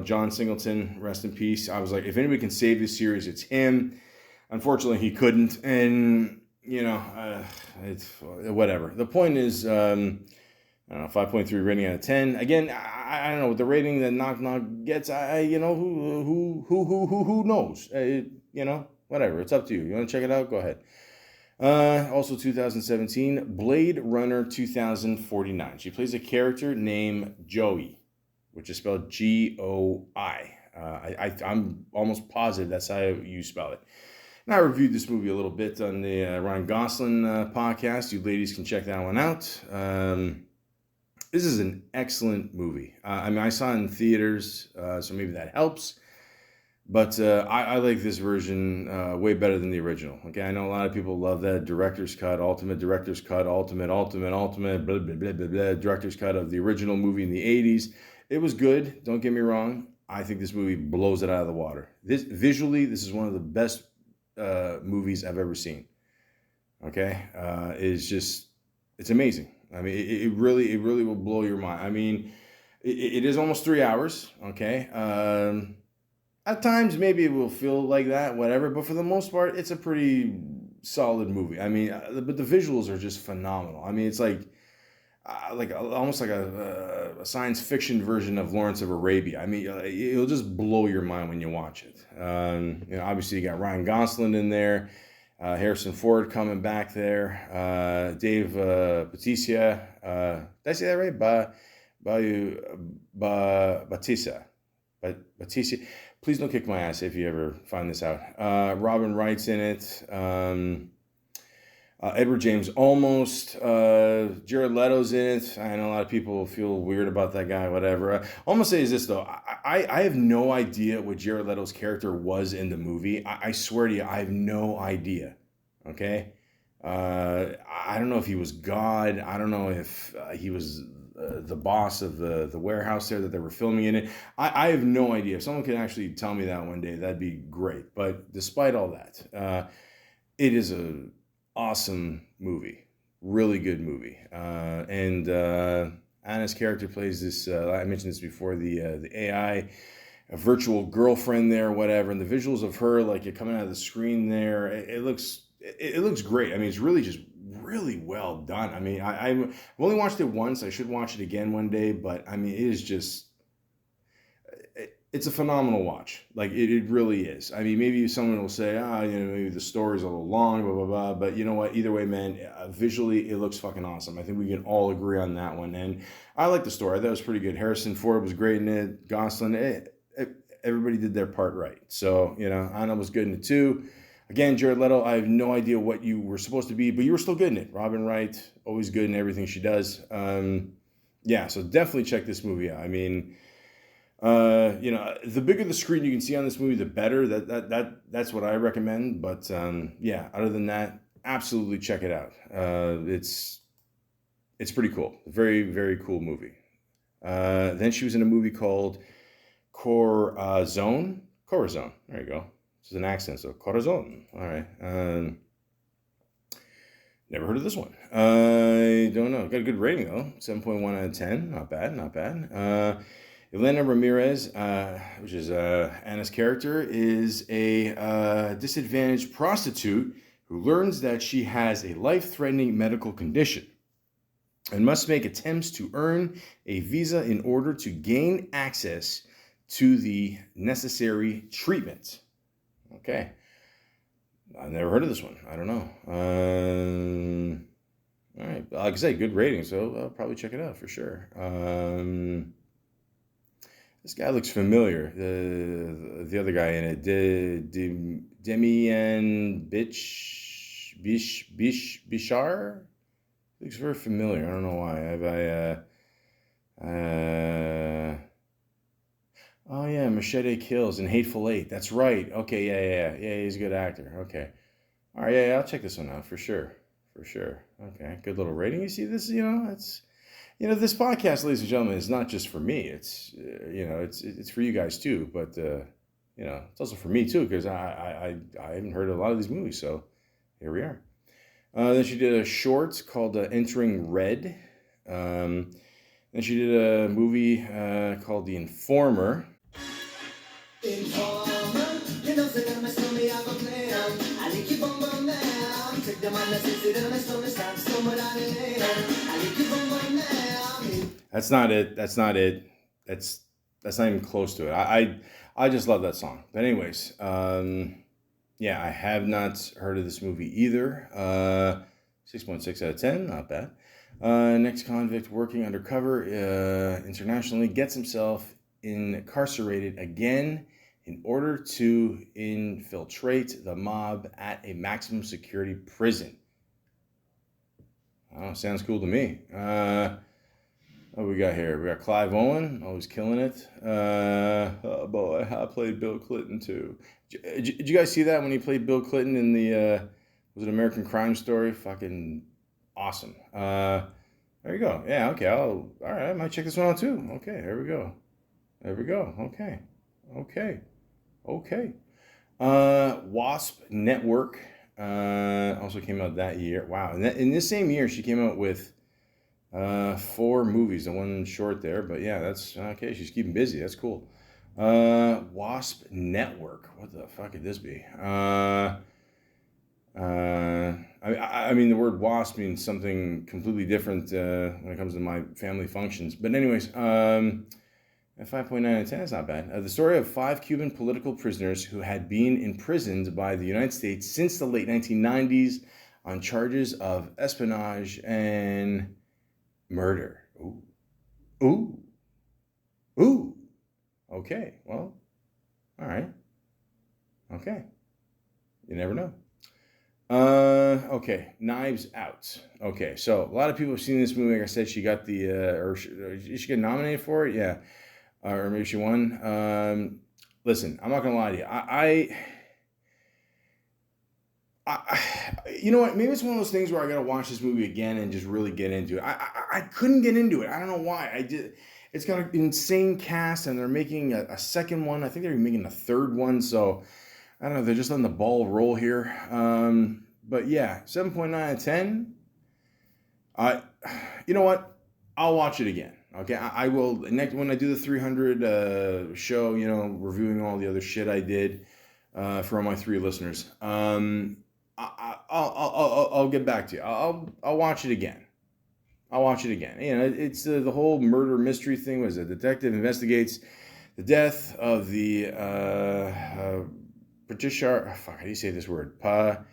John Singleton, rest in peace. I was like, if anybody can save this series, it's him. Unfortunately, he couldn't. And, it's whatever. The point is, I don't know, 5.3 rating out of 10. Again, I don't know, with the rating that Knock Knock gets, who knows? Whatever. It's up to you. You want to check it out? Go ahead. Also 2017, Blade Runner 2049. She plays a character named Joey, which is spelled Goi. I'm almost positive that's how you spell it. And I reviewed this movie a little bit on the Ryan Gosling podcast. You ladies can check that one out. This is an excellent movie. I saw it in theaters, so maybe that helps. But I like this version way better than the original. Okay, I know a lot of people love that director's cut, ultimate director's cut, ultimate, blah, blah, blah, blah, blah, director's cut of the original movie in the 80s. It was good, don't get me wrong. I think this movie blows it out of the water. Visually, this is one of the best movies I've ever seen. Okay, it's amazing. I mean, it really will blow your mind. I mean, it is almost 3 hours, okay? At times, maybe it will feel like that, whatever, but for the most part, it's a pretty solid movie. I mean, but the visuals are just phenomenal. I mean, it's almost like a science fiction version of Lawrence of Arabia. I mean, it'll just blow your mind when you watch it. Obviously, you got Ryan Gosling in there. Harrison Ford coming back there. Dave Bautista. Did I say that right? Bautista. Bautista. Please don't kick my ass if you ever find this out. Robin Wright's in it. Edward James Olmos. Jared Leto's in it. I know a lot of people feel weird about that guy, whatever. All I'm going to say is this, though. I have no idea what Jared Leto's character was in the movie. I swear to you, I have no idea. Okay? I don't know if he was God. I don't know if he was the boss of the warehouse there that they were filming in it. I have no idea. If someone could actually tell me that one day, that'd be great. But despite all that, it is a awesome movie, really good movie, and Anna's character plays this. I mentioned this before. The AI, a virtual girlfriend there, whatever, and the visuals of her like it coming out of the screen there. It looks great. I mean, it's really just really well done. I mean, I've only watched it once. I should watch it again one day, but I mean, it is just. It's a phenomenal watch. Like, it really is. I mean, maybe someone will say, maybe the story's a little long, blah, blah, blah. But you know what? Either way, man, visually, it looks fucking awesome. I think we can all agree on that one. And I like the story. I thought it was pretty good. Harrison Ford was great in it. Gosling. everybody did their part right. So, Anna was good in it too. Again, Jared Leto, I have no idea what you were supposed to be, but you were still good in it. Robin Wright, always good in everything she does. So definitely check this movie out. I mean, the bigger the screen you can see on this movie, the better. That's what I recommend. But other than that, absolutely check it out. It's pretty cool. Very, very cool movie. Then she was in a movie called Corazon. Corazon. There you go. It's an accent, so Corazon. All right. Never heard of this one. I don't know. Got a good rating though. 7.1 out of 10. Not bad. Not bad. Elena Ramirez, which is Anna's character, is a disadvantaged prostitute who learns that she has a life-threatening medical condition and must make attempts to earn a visa in order to gain access to the necessary treatment. Okay. I've never heard of this one. I don't know. All right. Like I say, good rating, so I'll probably check it out for sure. This guy looks familiar. The other guy in it, Demian Bishar, looks very familiar. I don't know why. Oh yeah, Machete Kills and Hateful Eight. That's right. Okay, yeah. He's a good actor. Okay, all right. Yeah, I'll check this one out for sure. Okay, good little rating. You see this? It's. This podcast, ladies and gentlemen, is not just for me. It's, it's for you guys too. But, it's also for me too, because I haven't heard of a lot of these movies. So here we are. Then she did a short called Entering Red. Then she did a movie called The Informer. That's not it. That's not not even close to it. I just love that song. But anyways, I have not heard of this movie either. 6.6 out of 10, not bad. Next convict working undercover internationally gets himself incarcerated again in order to infiltrate the mob at a maximum security prison. Oh, sounds cool to me. What we got here? We got Clive Owen, always killing it. Oh boy, I played Bill Clinton too. Did you guys see that when he played Bill Clinton in the was it American Crime Story? Fucking awesome. There you go. Yeah, okay. All right, I might check this one out too. Okay, there we go. Okay. Wasp Network also came out that year. Wow. And in this same year, she came out with 4 movies, the one short there. But yeah, that's okay. She's keeping busy. That's cool. Wasp Network. What the fuck could this be? I mean, the word wasp means something completely different when it comes to my family functions. But anyways, at 5.9 out of 10 is not bad. The story of 5 Cuban political prisoners who had been imprisoned by the United States since the late 1990s on charges of espionage and murder. Ooh. Okay, well, all right. Okay. You never know. Okay, Knives Out. Okay, so a lot of people have seen this movie. Like I said, she got the, or she got nominated for it, yeah. Or maybe she won. Listen, I'm not gonna lie to you. I you know what? Maybe it's one of those things where I gotta watch this movie again and just really get into it. I couldn't get into it. I don't know why. It's got an insane cast, and they're making a second one. I think they're making a third one. So I don't know. They're just letting the ball roll here. But yeah, 7.9 out of 10. You know what? I'll watch it again. Okay, I will next when I do the 300 show. Reviewing all the other shit I did for all my 3 listeners. I'll get back to you. I'll watch it again. It's the whole murder mystery thing. Was a detective investigates the death of the patriarch. Fuck, how do you say this word? Patriarch.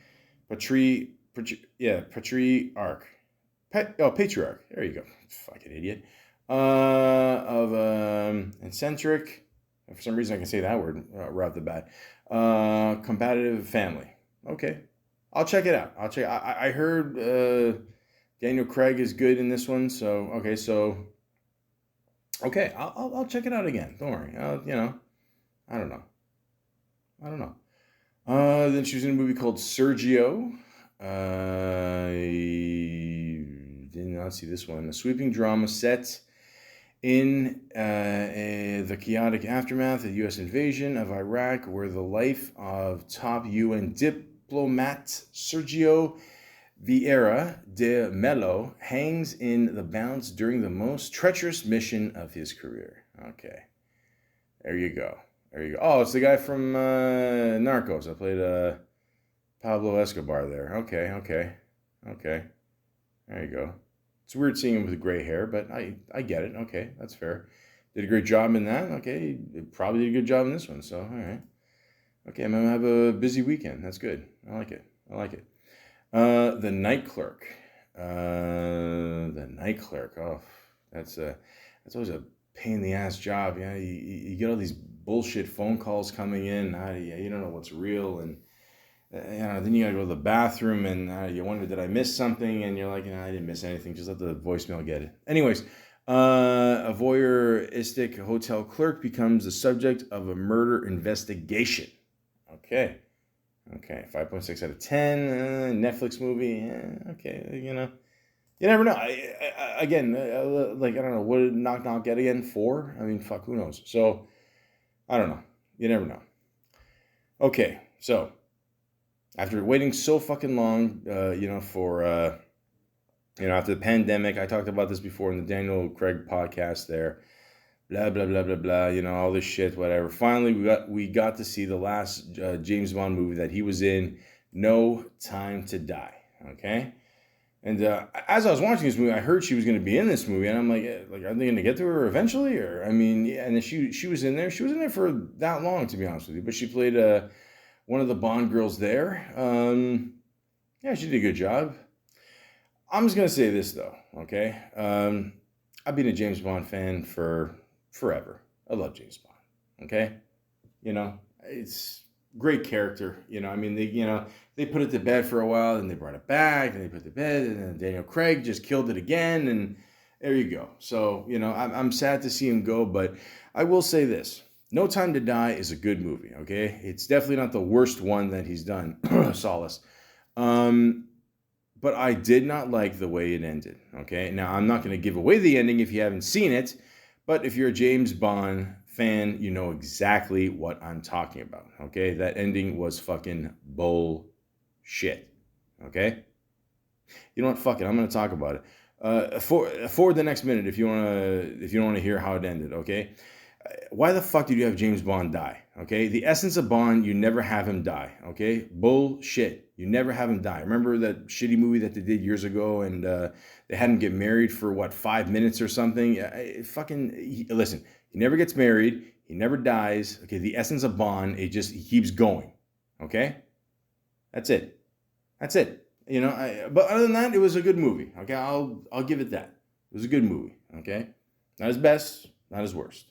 Patriarch. There you go. Fucking idiot. Of eccentric For some reason, I can say that word right off the bat. Competitive family. Okay, I'll check it out. I heard Daniel Craig is good in this one, so I'll check it out again. Don't worry. I don't know. Then she was in a movie called Sergio. I did not see this one. A sweeping drama set in the chaotic aftermath of the U.S. invasion of Iraq, where the life of top UN diplomat Sergio Vieira de Mello hangs in the balance during the most treacherous mission of his career. Okay. There you go. Oh, it's the guy from Narcos. I played Pablo Escobar there. Okay. There you go. It's weird seeing him with gray hair, but I get it. Okay, that's fair. Did a great job in that. Okay, probably did a good job in this one. So, all right. Okay, I'm going to have a busy weekend. That's good. I like it. The Night Clerk. Oh, that's always a pain in the ass job. Yeah, you get all these bullshit phone calls coming in. You don't know what's real, and then you gotta go to the bathroom, and you wonder, did I miss something? And you're like, I didn't miss anything. Just let the voicemail get it. Anyways, a voyeuristic hotel clerk becomes the subject of a murder investigation. Okay, 5.6 out of 10. Netflix movie. Okay, you never know. I don't know. What did Knock Knock get again? 4? I mean, fuck, who knows? So, I don't know. You never know. Okay, so after waiting so fucking long, for after the pandemic, I talked about this before in the Daniel Craig podcast there. Blah blah blah blah blah. All this shit, whatever. Finally, we got to see the last James Bond movie that he was in, No Time to Die. Okay. And as I was watching this movie, I heard she was going to be in this movie, and I'm like, are they going to get to her eventually? Or, and then she was in there. She was in there for that long, to be honest with you. But she played one of the Bond girls there. She did a good job. I'm just going to say this, though, okay? I've been a James Bond fan for forever. I love James Bond, okay? It's great character. They put it to bed for a while, and they brought it back, and they put it to bed, and then Daniel Craig just killed it again, and there you go. So, I'm sad to see him go, but I will say this. No Time to Die is a good movie, okay? It's definitely not the worst one that he's done. Solace. But I did not like the way it ended, okay? Now, I'm not going to give away the ending if you haven't seen it, but if you're a James Bond fan, you know exactly what I'm talking about, okay? That ending was fucking bullshit, okay? You know what? Fuck it. I'm going to talk about it. For the next minute, if you don't want to hear how it ended, okay? Why the fuck did you have James Bond die? Okay, the essence of Bond, you never have him die. Okay, bullshit. You never have him die. Remember that shitty movie that they did years ago, and they had him get married for 5 minutes or something? Listen. He never gets married. He never dies. Okay, the essence of Bond, he keeps going. Okay, that's it. But other than that, it was a good movie. Okay, I'll give it that. It was a good movie. Okay, not his best, not his worst.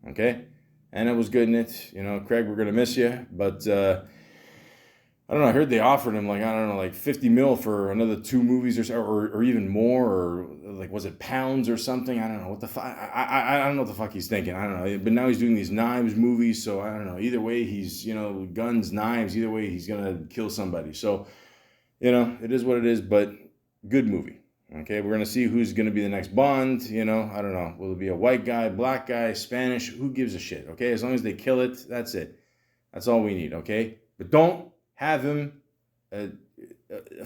Okay, and it was good in it. Craig, we're gonna miss you, but I don't know. I heard they offered him like 50 mil for another 2 movies or even more, or was it pounds or something? I don't know what the fuck. I don't know what the fuck he's thinking. I don't know. But now he's doing these knives movies, so I don't know. Either way, he's guns, knives. Either way, he's gonna kill somebody. So it is what it is. But good movie. Okay, we're gonna see who's gonna be the next Bond. I don't know. Will it be a white guy, black guy, Spanish? Who gives a shit? Okay, as long as they kill it, that's it. That's all we need. Okay, but don't have him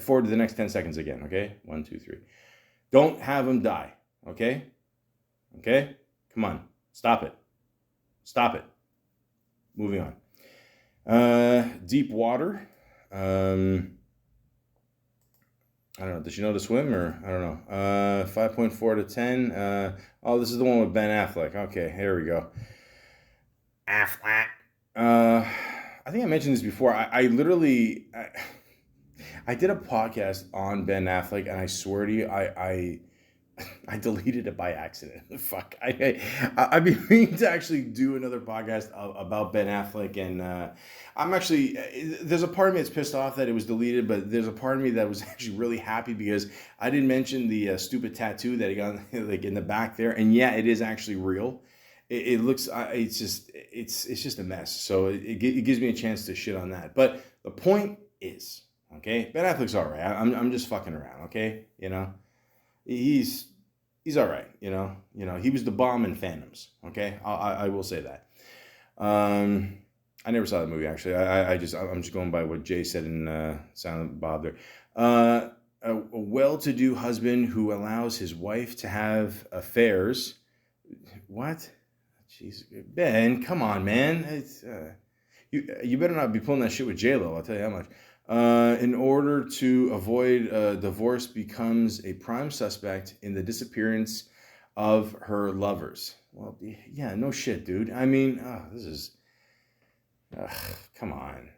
forward to the next 10 seconds again. Okay, 1, 2, 3. Don't have him die. Okay, come on, stop it. Moving on. Deep Water. I don't know. Does she know to swim, or I don't know. 5.4 to 10. This is the one with Ben Affleck. Okay, here we go. Affleck. I think I mentioned this before. I literally did a podcast on Ben Affleck, and I swear to you, I deleted it by accident. Fuck. I've been meaning to actually do another podcast about Ben Affleck, and I'm actually, there's a part of me that's pissed off that it was deleted, but there's a part of me that was actually really happy because I didn't mention the stupid tattoo that he got like in the back there, and yeah, it is actually real. It looks, it's just a mess. So it gives me a chance to shit on that. But the point is, okay, Ben Affleck's all right. I'm just fucking around, okay, he's all right, he was the bomb in Phantoms, okay, I will say that. I never saw that movie actually. I'm just going by what Jay said in Silent Bob there. A well-to-do husband who allows his wife to have affairs. What? Jeez, Ben, come on, man. It's, you better not be pulling that shit with J-Lo, I'll tell you how much. In order to avoid divorce, becomes a prime suspect in the disappearance of her lovers. Well, yeah, no shit, dude. I mean, this is... come on.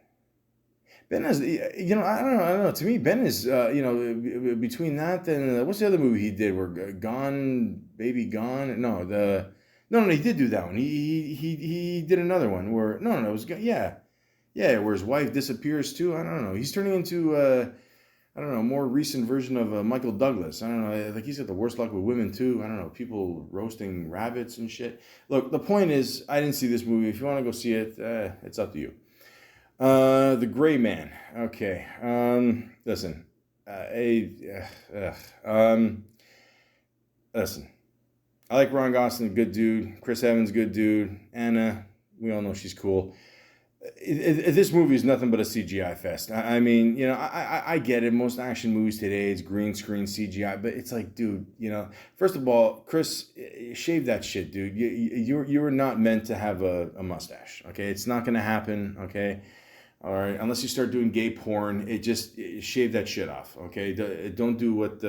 Ben has, I don't know. To me, Ben is, between that and what's the other movie he did? Where Gone, Baby Gone? No, he did do that one. He did another one where it was where his wife disappears too. I don't know. He's turning into I don't know, a more recent version of Michael Douglas. I don't know. Like he's got the worst luck with women too. I don't know. People roasting rabbits and shit. Look, the point is, I didn't see this movie. If you want to go see it, it's up to you. The Gray Man. Okay. Listen. Listen. I like Ron Gosling, good dude. Chris Evans, good dude. Anna, we all know she's cool. This movie is nothing but a CGI fest. I mean, I get it. Most action movies today, it's green screen CGI, but it's like, dude, first of all, Chris, shave that shit, dude. You were not meant to have a mustache, okay? It's not going to happen, okay? All right, unless you start doing gay porn, shave that shit off, okay? Don't do what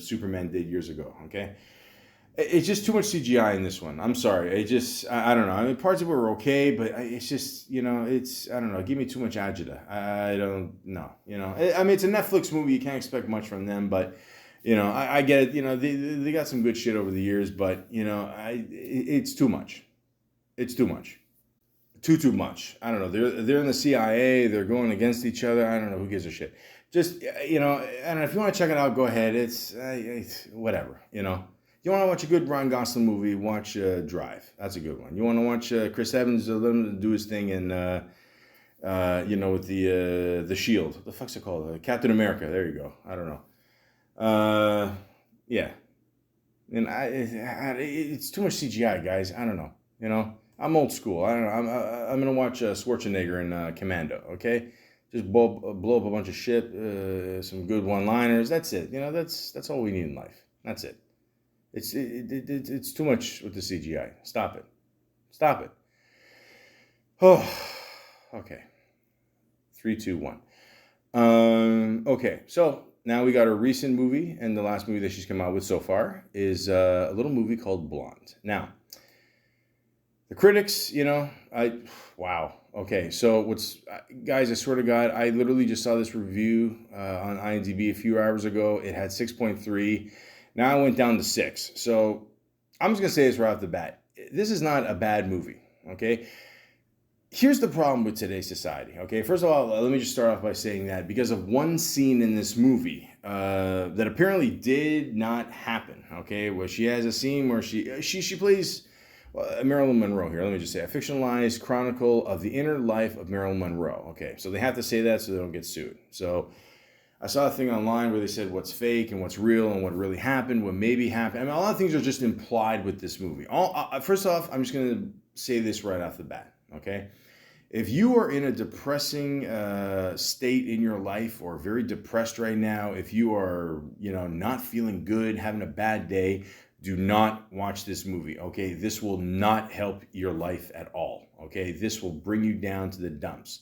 Superman did years ago, okay? It's just too much CGI in this one. I'm sorry. I don't know. I mean, parts of it were okay, but it's just, I don't know. Give me too much agita. I don't know. I mean, it's a Netflix movie. You can't expect much from them, but, I get it. They got some good shit over the years, but, it's too much. It's too much. Too much. I don't know. They're in the CIA. They're going against each other. I don't know. Who gives a shit? Just, I don't know. If you want to check it out, go ahead. It's whatever, You want to watch a good Ron Gosling movie, watch Drive. That's a good one. You want to watch Chris Evans, let him do his thing in, with the Shield. What the fuck's it called? Captain America. There you go. I don't know. Yeah. And it's too much CGI, guys. I don't know. I'm old school. I don't know. I'm going to watch Schwarzenegger in Commando, okay? Just blow up a bunch of shit, some good one-liners. That's it. That's all we need in life. That's it. It's too much with the CGI. Stop it. Oh, okay. 3, 2, 1. Okay, so now we got a recent movie, and the last movie that she's come out with so far is a little movie called Blonde. Now, the critics, wow. Okay, so guys, I swear to God, I literally just saw this review on IMDb a few hours ago. It had 6.3. Now I went down to 6. So I'm just going to say this right off the bat. This is not a bad movie, okay? Here's the problem with today's society, okay? First of all, let me just start off by saying that because of one scene in this movie that apparently did not happen, okay? Where she has a scene where she plays Marilyn Monroe here. Let me just say, a fictionalized chronicle of the inner life of Marilyn Monroe. Okay, so they have to say that so they don't get sued. So I saw a thing online where they said what's fake and what's real and what really happened, what maybe happened. I mean, a lot of things are just implied with this movie. First off, I'm just going to say this right off the bat, okay? If you are in a depressing state in your life or very depressed right now, if you are, not feeling good, having a bad day, do not watch this movie, okay? This will not help your life at all, okay? This will bring you down to the dumps.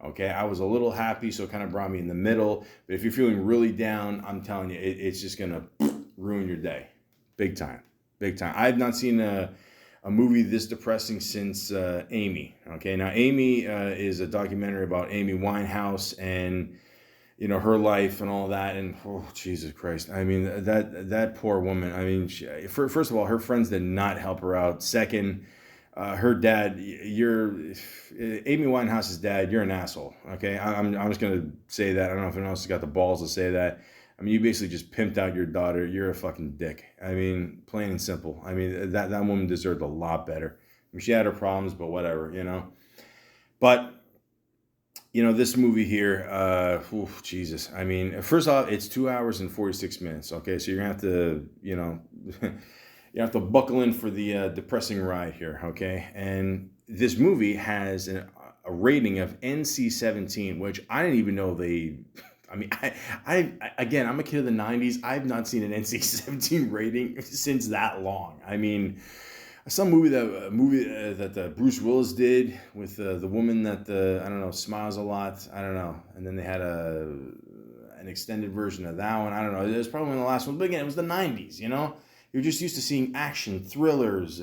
Okay, I was a little happy, so it kind of brought me in the middle. But if you're feeling really down, I'm telling you, it's just going to ruin your day. Big time. Big time. I have not seen a movie this depressing since Amy. Okay, now Amy is a documentary about Amy Winehouse. And her life and all that. And oh, Jesus Christ. I mean, that poor woman. I mean, first of all, her friends did not help her out. Second, her dad, Amy Winehouse's dad, you're an asshole. Okay. I'm just going to say that. I don't know if anyone else has got the balls to say that. I mean, you basically just pimped out your daughter. You're a fucking dick. I mean, plain and simple. I mean, that woman deserved a lot better. I mean, she had her problems, but whatever, But, this movie here, Jesus. I mean, first off, it's 2 hours and 46 minutes. Okay, so you're going to have to, you have to buckle in for the depressing ride here, okay? And this movie has a rating of NC-17, which I didn't even know they... I mean, again, I'm a kid of the 90s. I've not seen an NC-17 rating since that long. I mean, I saw a movie that Bruce Willis did with the woman that, I don't know, smiles a lot. I don't know. And then they had an extended version of that one. I don't know. It was probably one of the last ones. But again, it was the 90s, You're just used to seeing action, thrillers,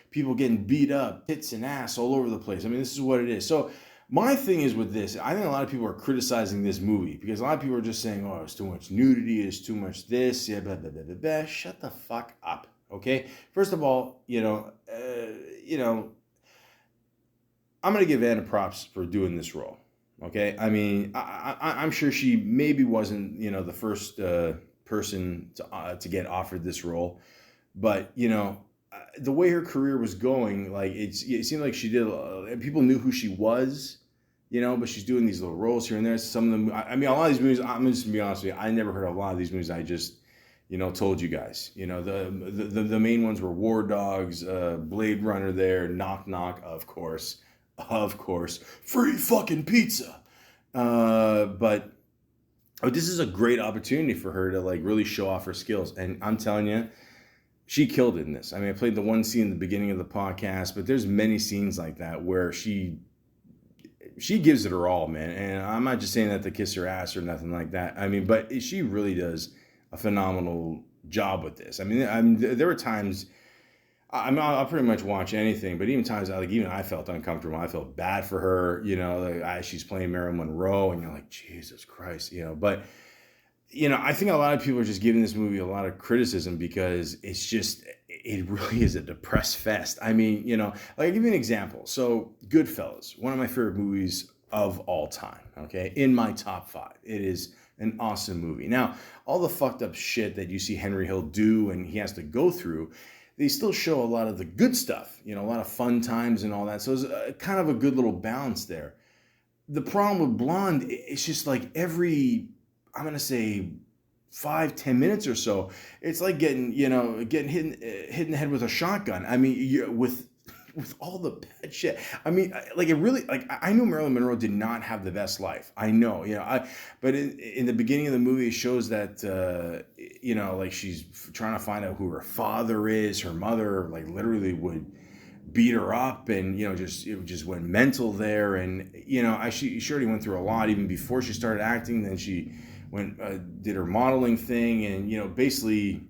people getting beat up, tits and ass all over the place. I mean, this is what it is. So my thing is with this, I think a lot of people are criticizing this movie because a lot of people are just saying, oh, it's too much nudity, it's too much this, yeah, blah, blah, blah, blah, blah. Shut the fuck up, okay? First of all, I'm going to give Anna props for doing this role, okay? I mean, I'm sure she maybe wasn't, the first person to get offered this role, but, the way her career was going, like it seemed like she did. People knew who she was, but she's doing these little roles here and there. Some of them, I mean, a lot of these movies. I'm just gonna be honest with you. I never heard of a lot of these movies. I just, told you guys. The main ones were War Dogs, Blade Runner. There, Knock Knock, of course, free fucking pizza. But this is a great opportunity for her to like really show off her skills, and I'm telling you. She killed it in this. I mean, I played the one scene in the beginning of the podcast, but there's many scenes like that where she gives it her all, man. And I'm not just saying that to kiss her ass or nothing like that. I mean, but she really does a phenomenal job with this. I mean, there were times. I'll pretty much watch anything, but even times even I felt uncomfortable. I felt bad for her. She's playing Marilyn Monroe, and you're like, Jesus Christ, But I think a lot of people are just giving this movie a lot of criticism because it really is a depressed fest. I mean, like I'll give you an example. So Goodfellas, one of my favorite movies of all time, okay? In my top 5. It is an awesome movie. Now, all the fucked up shit that you see Henry Hill do and he has to go through, they still show a lot of the good stuff, a lot of fun times and all that. So it's kind of a good little balance there. The problem with Blonde, it's just like I'm going to say 5-10 minutes or so, it's like getting hit in the head with a shotgun. I mean, with all the bad shit. I mean, like it really, like I knew Marilyn Monroe did not have the best life. I know, but in the beginning of the movie, it shows that, like she's trying to find out who her father is. Her mother, like literally would beat her up and, it just went mental there. And, she already went through a lot even before she started acting. Then she did her modeling thing, and basically,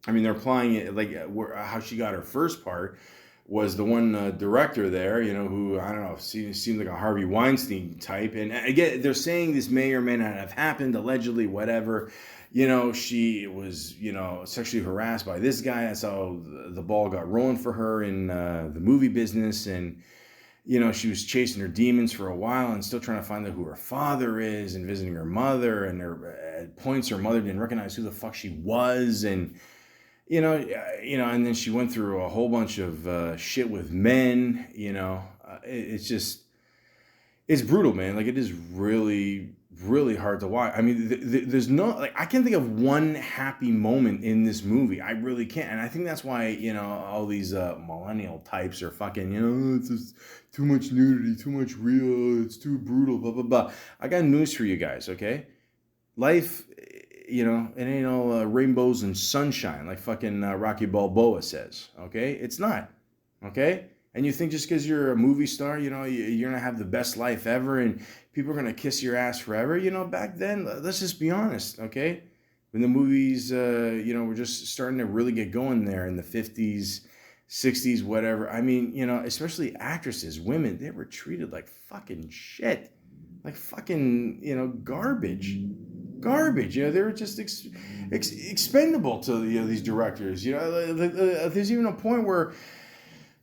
I mean, they're applying it like how she got her first part was the one director there, who I don't know, seemed like a Harvey Weinstein type. And again, they're saying this may or may not have happened, allegedly, whatever. She was sexually harassed by this guy. That's how the ball got rolling for her in the movie business, and. She was chasing her demons for a while and still trying to find out who her father is and visiting her mother. And at points, her mother didn't recognize who the fuck she was. And, and then she went through a whole bunch of shit with men, it's brutal, man. Like, it is really, really hard to watch. I mean, there's no, like, I can't think of one happy moment in this movie. I really can't. And I think that's why, all these millennial types are fucking, it's just too much nudity, too much real, it's too brutal, blah, blah, blah. I got news for you guys, okay? Life, it ain't all rainbows and sunshine like fucking Rocky Balboa says, okay? It's not, okay? And you think just because you're a movie star, you're going to have the best life ever and people are going to kiss your ass forever. Back then, let's just be honest, okay? When the movies, were just starting to really get going there in the 50s, 60s, whatever. I mean, especially actresses, women, they were treated like fucking shit. like fucking, garbage. They were just expendable to these directors. There's even a point where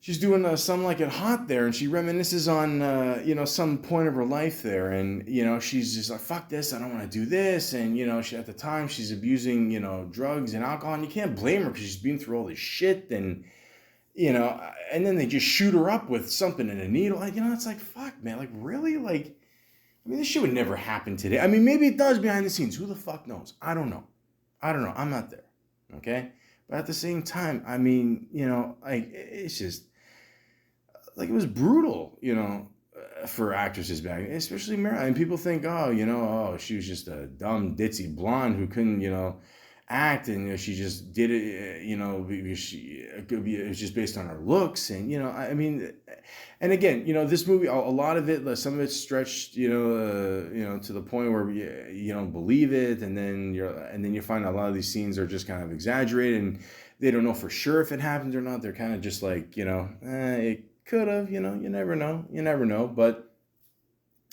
she's doing Some Like It Hot there, and she reminisces on some point of her life there, and she's just like, fuck this, I don't want to do this, and she, at the time, she's abusing drugs and alcohol, and you can't blame her because she's been through all this shit, and and then they just shoot her up with something in a needle. Like, it's like, fuck, man, like, really? Like, I mean, this shit would never happen today. I mean, maybe it does behind the scenes. Who the fuck knows? I don't know. I'm not there. Okay? But at the same time, I mean, like, it's just, like, it was brutal, for actresses back, especially Meryl. And people think, she was just a dumb, ditzy blonde who couldn't, act, and she just did it, because it was just based on her looks, and I mean, and again, this movie, a lot of it, some of it's stretched, to the point where you don't believe it, and then you find a lot of these scenes are just kind of exaggerated, and they don't know for sure if it happened or not. They're kind of just like, it could have, you never know, but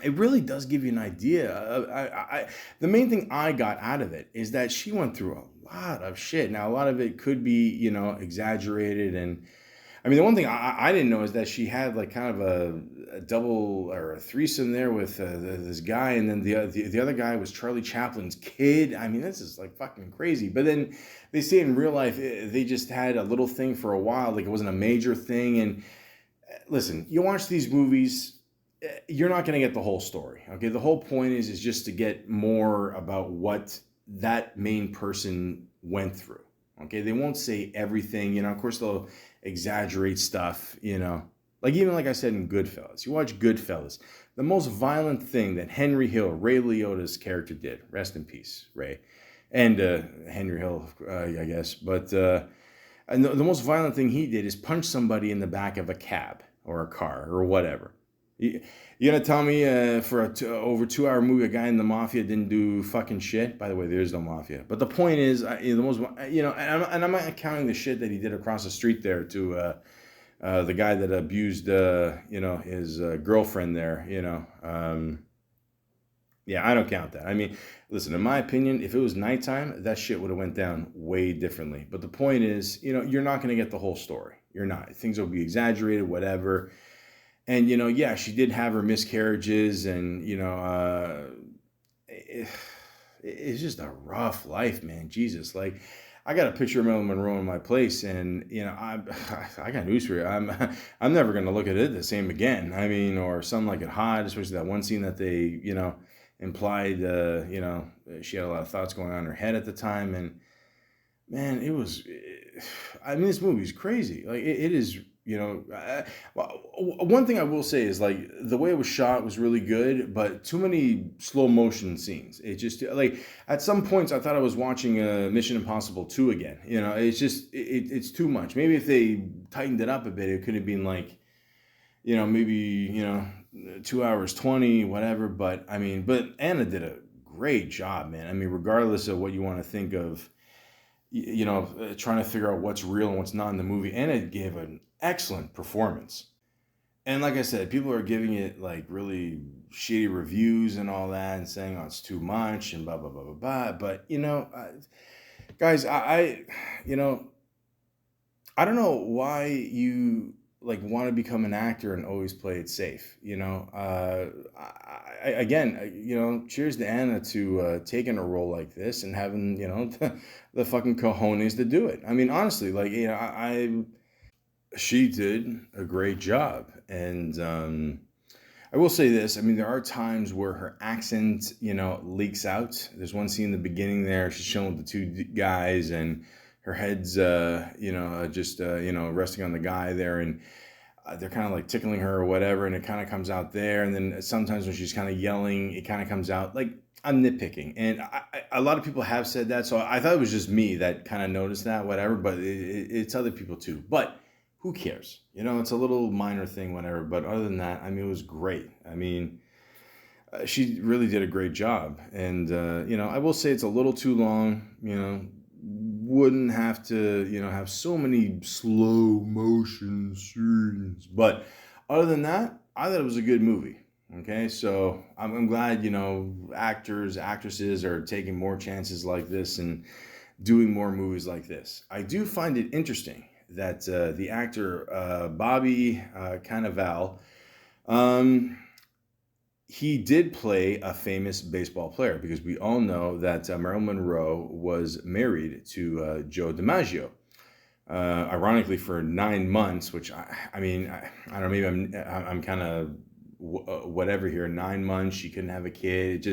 it really does give you an idea. The main thing I got out of it is that she went through a lot of shit. Now, a lot of it could be, exaggerated. And I mean, the one thing I didn't know is that she had like kind of a double or a threesome there with this guy. And then the other guy was Charlie Chaplin's kid. I mean, this is like fucking crazy. But then they say in real life, they just had a little thing for a while. Like, it wasn't a major thing. And listen, you watch these movies, you're not going to get the whole story. Okay. The whole point is just to get more about what that main person went through. Okay. They won't say everything, of course they'll exaggerate stuff, like, even like I said in Goodfellas, you watch Goodfellas, the most violent thing that Henry Hill, Ray Liotta's character, did, rest in peace, Ray, and Henry Hill, I guess. But and the most violent thing he did is punch somebody in the back of a cab or a car or whatever. You gonna tell me for over 2 hour movie, a guy in the mafia didn't do fucking shit? By the way, there is no mafia. But the point is, the most, and I'm not counting the shit that he did across the street there to the guy that abused, his girlfriend there. Yeah, I don't count that. I mean, listen, in my opinion, if it was nighttime, that shit would have went down way differently. But the point is, you're not gonna get the whole story. You're not. Things will be exaggerated, whatever. And, yeah, she did have her miscarriages, and, it's just a rough life, man. Jesus. Like, I got a picture of Marilyn Monroe in my place, and, I got news for you. I'm never going to look at it the same again. I mean, or Something Like It Hot, especially that one scene that they, implied, she had a lot of thoughts going on in her head at the time. And, man, this movie's crazy. Like, it is. One thing I will say is, like, the way it was shot was really good, but too many slow motion scenes. It just, like, at some points I thought I was watching Mission Impossible 2 again. It's just, it's too much. Maybe if they tightened it up a bit, it could have been like, maybe, 2 hours 20, whatever. But I mean, but Anna did a great job, man. I mean, regardless of what you want to think of, trying to figure out what's real and what's not in the movie, Anna gave an excellent performance. And like I said, people are giving it like really shitty reviews and all that, and saying, oh, it's too much and blah, blah, blah, blah, blah. But, guys, I don't know why you like want to become an actor and always play it safe. Again, cheers to Anna to taking a role like this and having, the fucking cojones to do it. I mean, honestly, like, she did a great job. And I will say this. I mean, there are times where her accent, leaks out. There's one scene in the beginning there. She's chilling with the two guys, and her head's, resting on the guy there. And they're kind of like tickling her or whatever. And it kind of comes out there. And then sometimes when she's kind of yelling, it kind of comes out. Like, I'm nitpicking. And a lot of people have said that. So I thought it was just me that kind of noticed that, whatever. But it's other people too. But who cares? It's a little minor thing, whatever. But other than that, I mean, it was great. I mean, she really did a great job. And, I will say it's a little too long, wouldn't have to, have so many slow motion scenes. But other than that, I thought it was a good movie. Okay, so I'm glad, actors, actresses are taking more chances like this and doing more movies like this. I do find it interesting that the actor Bobby Cannavale, um, he did play a famous baseball player because we all know that Marilyn Monroe was married to Joe DiMaggio. Ironically, for 9 months, which I don't know, maybe I'm kind of whatever here. 9 months, she couldn't have a kid.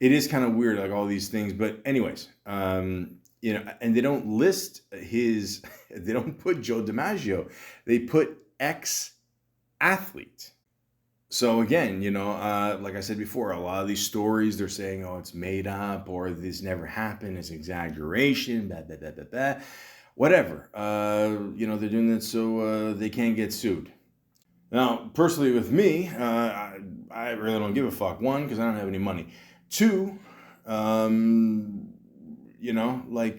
It is kind of weird, like all these things. But anyways, and they don't list his, they don't put Joe DiMaggio, they put ex athlete. So again, like I said before, a lot of these stories they're saying, oh, it's made up or this never happened, it's exaggeration, blah, blah, blah, blah, blah. Whatever. They're doing that so they can't get sued. Now, personally with me, I really don't give a fuck. One, because I don't have any money. Two, like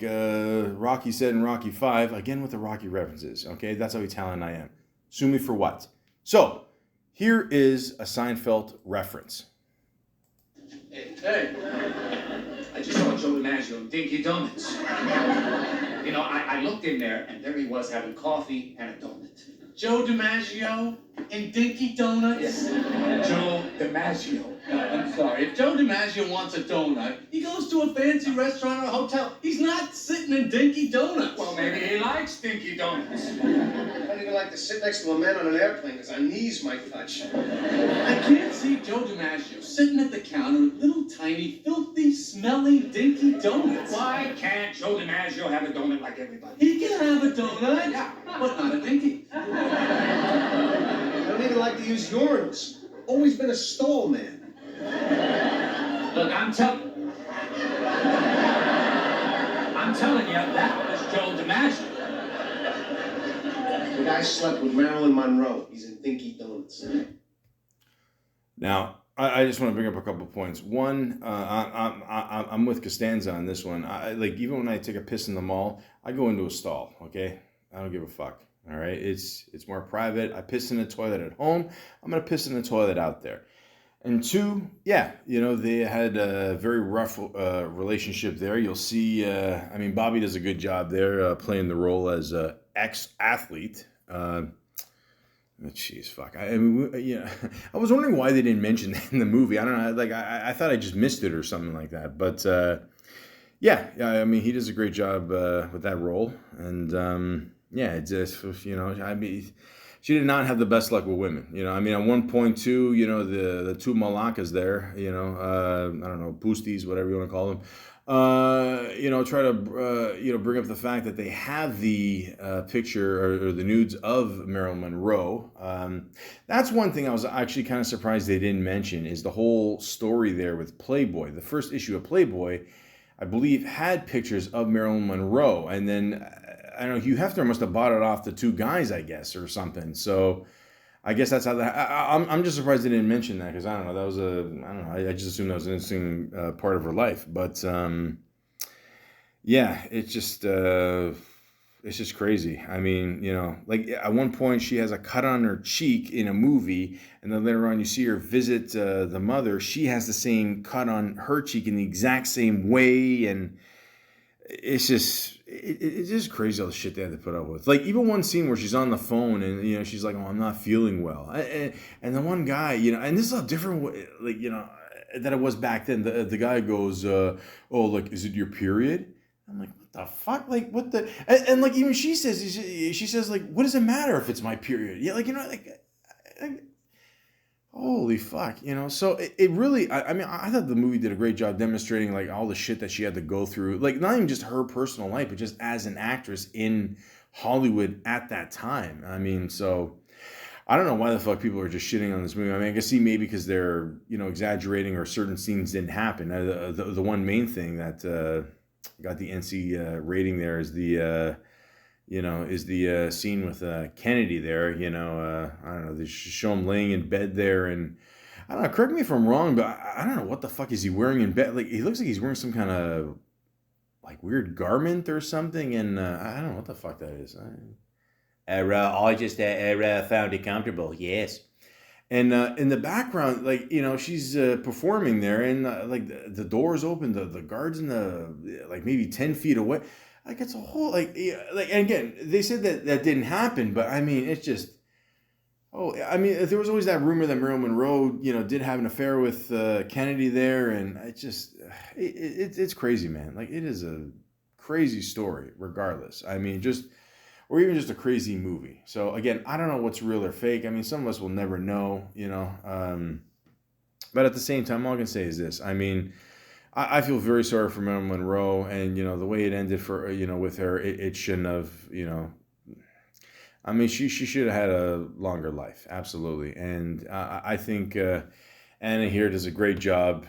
Rocky said in Rocky 5, again with the Rocky references, okay? That's how Italian I am. Sue me for what? So, here is a Seinfeld reference. Hey, I just saw Joe DiMaggio in Dinky Donuts. I looked in there, and there he was having coffee and a donut. Joe DiMaggio in Dinky Donuts? Joe DiMaggio. I'm sorry. If Joe DiMaggio wants a donut, he goes to a fancy restaurant or a hotel. He's not sitting in Dinky Donuts. Well, maybe he likes Dinky Donuts. I don't even like to sit next to a man on an airplane because our knees might touch. I can't see Joe DiMaggio sitting at the counter with little tiny, filthy, smelly, dinky donuts. Why can't Joe DiMaggio have a donut like everybody? He can have a donut, but not a dinky. I don't even like to use urinals. Always been a stall man. Look, I'm telling you, that was Joe DiMaggio. The guy slept with Marilyn Monroe. He's in Dinky Donuts. Now, I just want to bring up a couple points. One, I'm with Costanza on this one. Even when I take a piss in the mall, I go into a stall. Okay, I don't give a fuck. All right, it's more private. I piss in the toilet at home. I'm gonna piss in the toilet out there. And two, they had a very rough relationship there. You'll see. Bobby does a good job there playing the role as ex-athlete. Jeez, fuck. I was wondering why they didn't mention that in the movie. I don't know. I thought I just missed it or something like that. But he does a great job with that role. And it's just she did not have the best luck with women. At one point too, the two Malakas there, I don't know, Boosties, whatever you want to call them, try to, bring up the fact that they have the picture or the nudes of Marilyn Monroe. That's one thing I was actually kind of surprised they didn't mention is the whole story there with Playboy. The first issue of Playboy, I believe, had pictures of Marilyn Monroe. And then, I don't know, Hugh Hefner must have bought it off the two guys, I guess, or something. So I guess that's how that. I'm just surprised they didn't mention that because I don't know. That was I just assumed that was an interesting part of her life. But it's just crazy. At one point she has a cut on her cheek in a movie, and then later on you see her visit the mother. She has the same cut on her cheek in the exact same way, and it's just crazy all the shit they had to put up with. Like even one scene where she's on the phone and she's like, "Oh, I'm not feeling well," and the one guy, and this is a different way, than it was back then. The guy goes, "Oh, like, is it your period?" I'm like, "What the fuck? Like, what the?" And like even she says like, "What does it matter if it's my period?" Yeah, holy fuck, so it really, I thought the movie did a great job demonstrating like all the shit that she had to go through, like not even just her personal life, but just as an actress in Hollywood at that time. So I don't know why the fuck people are just shitting on this movie. I guess maybe because they're, exaggerating or certain scenes didn't happen. The one main thing that got the NC rating there is the scene with Kennedy there. I don't know, they show him laying in bed there, and I don't know, correct me if I'm wrong, but I don't know what the fuck is he wearing in bed. Like, he looks like he's wearing some kind of like weird garment or something, and I don't know what the fuck that is. I just found it comfortable, yes. And in the background, like, she's performing there, and like the doors open, the guards in the like maybe 10 feet away. Like it's a whole like and again, they said that didn't happen, but I mean, it's just. Oh, I mean, there was always that rumor that Marilyn Monroe, did have an affair with Kennedy there, and it's crazy, man. Like, it is a crazy story, regardless. I mean, or even just a crazy movie. So again, I don't know what's real or fake. I mean, some of us will never know, But at the same time, all I can say is this. I mean, I feel very sorry for Marilyn Monroe, and the way it ended for with her, it shouldn't have, I mean, she should have had a longer life, absolutely. And I think Anna here does a great job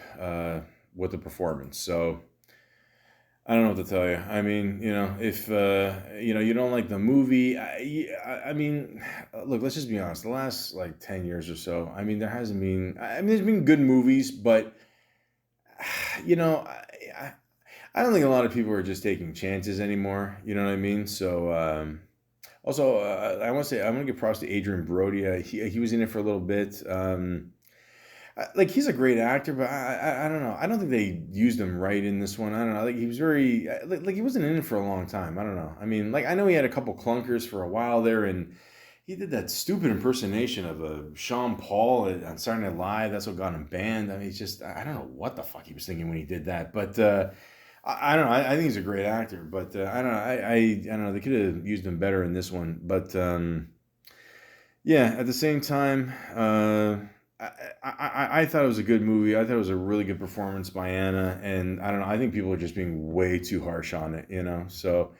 with the performance. So I don't know what to tell you. I mean, if you don't like the movie, I mean, look, let's just be honest. The last like 10 years or so, I mean, there hasn't been. I mean, there's been good movies, but I don't think a lot of people are just taking chances anymore. You know what I mean? So. Also, I want to say I'm gonna give props to Adrian Brody. He was in it for a little bit. Like he's a great actor, but I don't know. I don't think they used him right in this one. I don't know. Like he was very like he wasn't in it for a long time. I don't know. I mean, like I know he had a couple clunkers for a while there, and he did that stupid impersonation of Sean Paul on Saturday Night Live. That's what got him banned. I mean, it's just I don't know what the fuck he was thinking when he did that, but. I don't know. I think he's a great actor, but I don't know. I don't know. They could have used him better in this one, but yeah. At the same time, I thought it was a good movie. I thought it was a really good performance by Anna, and I don't know. I think people are just being way too harsh on it, So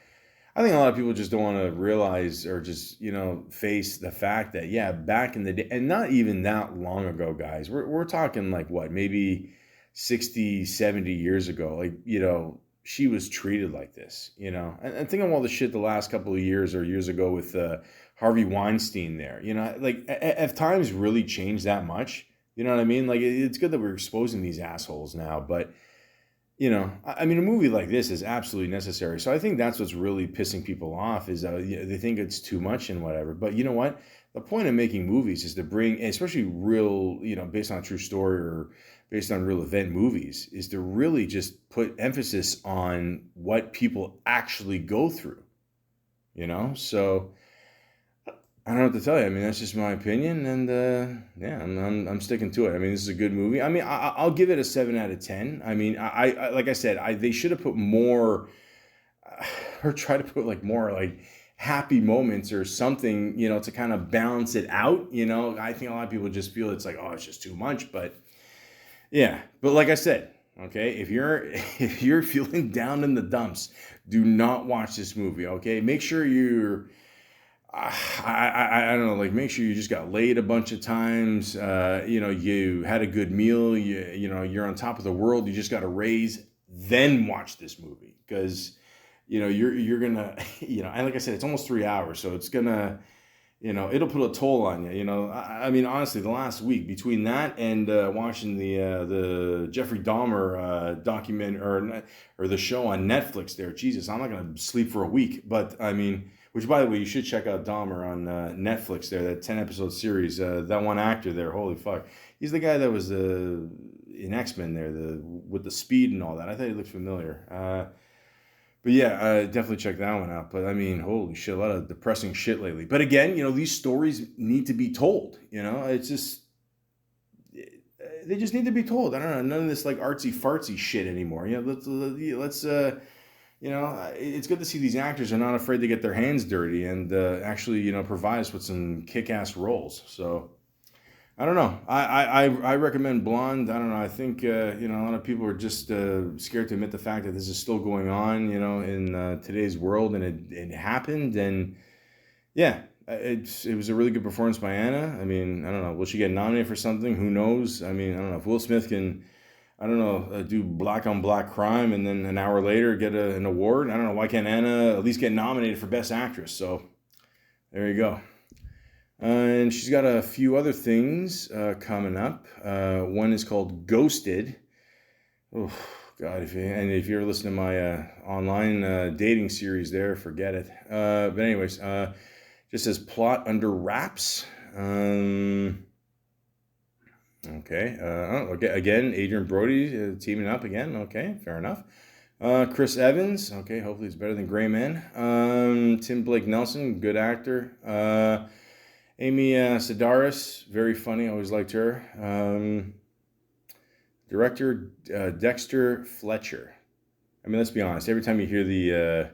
I think a lot of people just don't want to realize or just face the fact that back in the day, and not even that long ago, guys. We're talking like what, maybe 60, 70 years ago, like, she was treated like this, and think of all the shit the last couple of years or years ago with Harvey Weinstein there, like if times really changed that much, you know what I mean? Like it's good that we're exposing these assholes now, but I mean, a movie like this is absolutely necessary. So I think that's what's really pissing people off is they think it's too much and whatever. But you know what? The point of making movies is to bring, especially real, based on a true story or based on real event movies, is to really just put emphasis on what people actually go through, So I don't know what to tell you. I mean, that's just my opinion, and I'm sticking to it. I mean, this is a good movie. I mean, I'll give it a 7 out of 10. I mean, I like I said, they should have put more, or try to put like more like happy moments or something, to kind of balance it out. I think a lot of people just feel it's like, oh, it's just too much, but yeah. But like I said, okay, if you're feeling down in the dumps, do not watch this movie. Okay, make sure you're. I don't know, like make sure you just got laid a bunch of times. You had a good meal. You're on top of the world. You just got a raise. Then watch this movie because, you're gonna, and like I said, it's almost 3 hours, so it's gonna, it'll put a toll on you. I mean, honestly, the last week between that and watching the Jeffrey Dahmer document or the show on Netflix, there, Jesus, I'm not gonna sleep for a week. But I mean. Which, by the way, you should check out Dahmer on Netflix there, that 10-episode series. That one actor there, holy fuck. He's the guy that was in X-Men there, with the speed and all that. I thought he looked familiar. But yeah, definitely check that one out. But I mean, holy shit, a lot of depressing shit lately. But again, these stories need to be told. It's just, they just need to be told. I don't know, none of this like artsy-fartsy shit anymore. Let's it's good to see these actors are not afraid to get their hands dirty and actually, provide us with some kick-ass roles. So, I don't know. I recommend Blonde. I don't know. I think, a lot of people are just scared to admit the fact that this is still going on, in today's world, and it happened. And, yeah, it was a really good performance by Anna. I mean, I don't know. Will she get nominated for something? Who knows? I mean, I don't know. If Will Smith can... I don't know, do black on black crime and then an hour later get an award. I don't know, why can't Anna at least get nominated for Best Actress? So there you go. And she's got a few other things coming up. One is called Ghosted. Oh, God, if you're listening to my online dating series there, forget it. But anyways, just says plot under wraps. Okay. Okay. Again, Adrian Brody teaming up again. Okay, fair enough. Chris Evans. Okay, hopefully it's better than Gray Man. Tim Blake Nelson, good actor. Amy Sedaris, very funny. Always liked her. Director Dexter Fletcher. I mean, let's be honest. Every time you hear the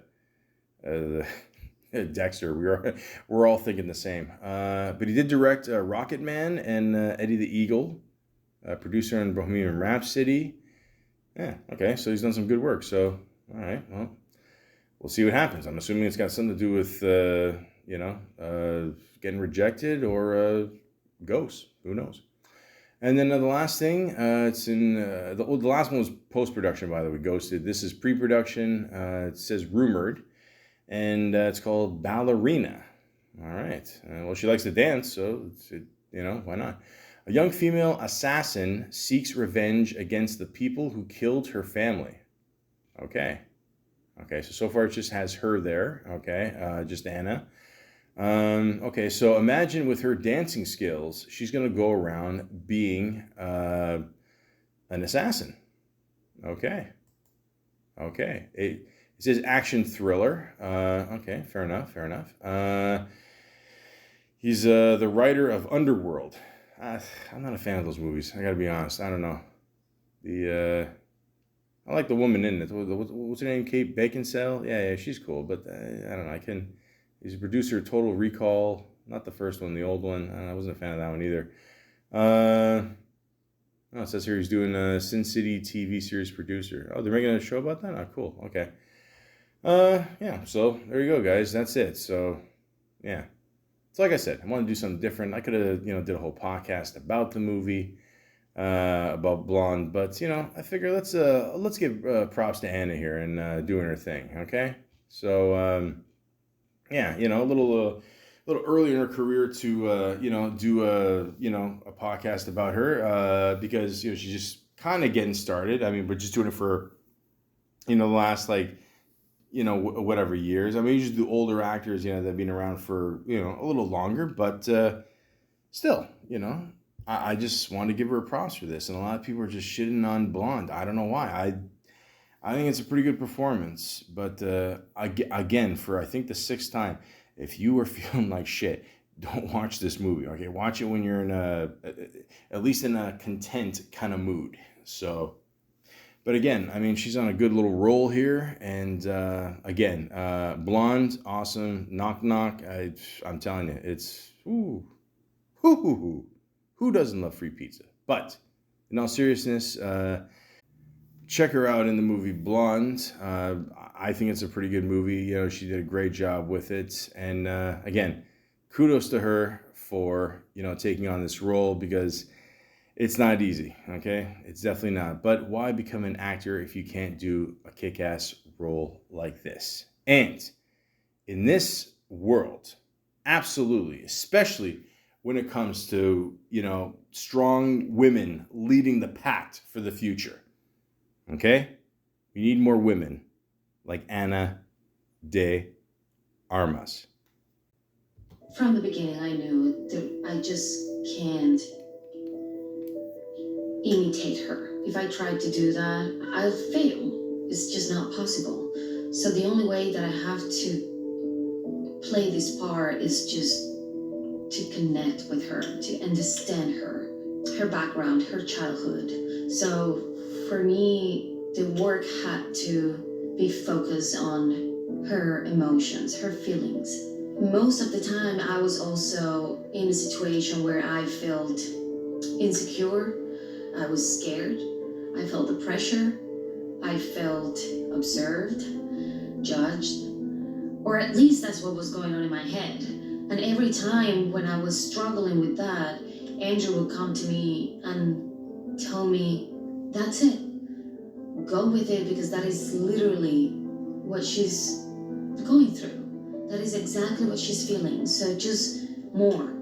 Dexter, we're all thinking the same. But he did direct Rocket Man and Eddie the Eagle, producer on Bohemian Rhapsody. Yeah, okay, so he's done some good work. So, all right, well, we'll see what happens. I'm assuming it's got something to do with, getting rejected or ghosts. Who knows? And then the last thing, it's in the last one was post-production, by the way, Ghosted. This is pre-production. It says rumored, and it's called Ballerina. All right. Well, she likes to dance, so why not? A young female assassin seeks revenge against the people who killed her family. Okay. Okay. So far it just has her there. Okay. Just Anna. Okay, so imagine with her dancing skills, she's going to go around being an assassin. Okay. Okay. It says action thriller. Okay, fair enough, fair enough. He's the writer of Underworld. I'm not a fan of those movies. I got to be honest. I don't know. I like the woman in it. What's her name? Kate Beckinsale? Yeah, she's cool, but I don't know. He's a producer of Total Recall. Not the first one, the old one. I wasn't a fan of that one either. It says here he's doing a Sin City TV series producer. Oh, they're making a show about that? Oh, cool. Okay. Yeah, so there you go, guys. That's it. So, yeah. So like I said, I want to do something different. I could have, did a whole podcast about the movie, about Blonde. But, I figure let's give props to Anna here and doing her thing, okay? So, yeah, a little earlier in her career to do a podcast about her because she's just kind of getting started. I mean, we're just doing it for the last whatever years. I mean, you just do older actors that have been around for a little longer, but still, I just want to give her props for this. And a lot of people are just shitting on Blonde. I don't know why. I think it's a pretty good performance, but again, for I think the 6th time, if you are feeling like shit, don't watch this movie. Okay, watch it when you're in at least in a content kind of mood. So, but again, I mean, she's on a good little roll here, and again, Blonde, awesome. Knock Knock, I'm telling you, it's who doesn't love free pizza? But in all seriousness. Check her out in the movie Blonde. I think it's a pretty good movie. She did a great job with it. And again, kudos to her for, taking on this role because it's not easy, okay? It's definitely not. But why become an actor if you can't do a kick-ass role like this? And in this world, absolutely, especially when it comes to, strong women leading the pack for the future. Okay? We need more women like Ana de Armas. From the beginning, I knew that I just can't imitate her. If I tried to do that, I'll fail. It's just not possible. So the only way that I have to play this part is just to connect with her, to understand her background, her childhood. So for me, the work had to be focused on her emotions, her feelings. Most of the time, I was also in a situation where I felt insecure, I was scared, I felt the pressure, I felt observed, judged, or at least that's what was going on in my head. And every time when I was struggling with that, Andrew would come to me and tell me, that's it. Go with it because that is literally what she's going through. That is exactly what she's feeling. So just more.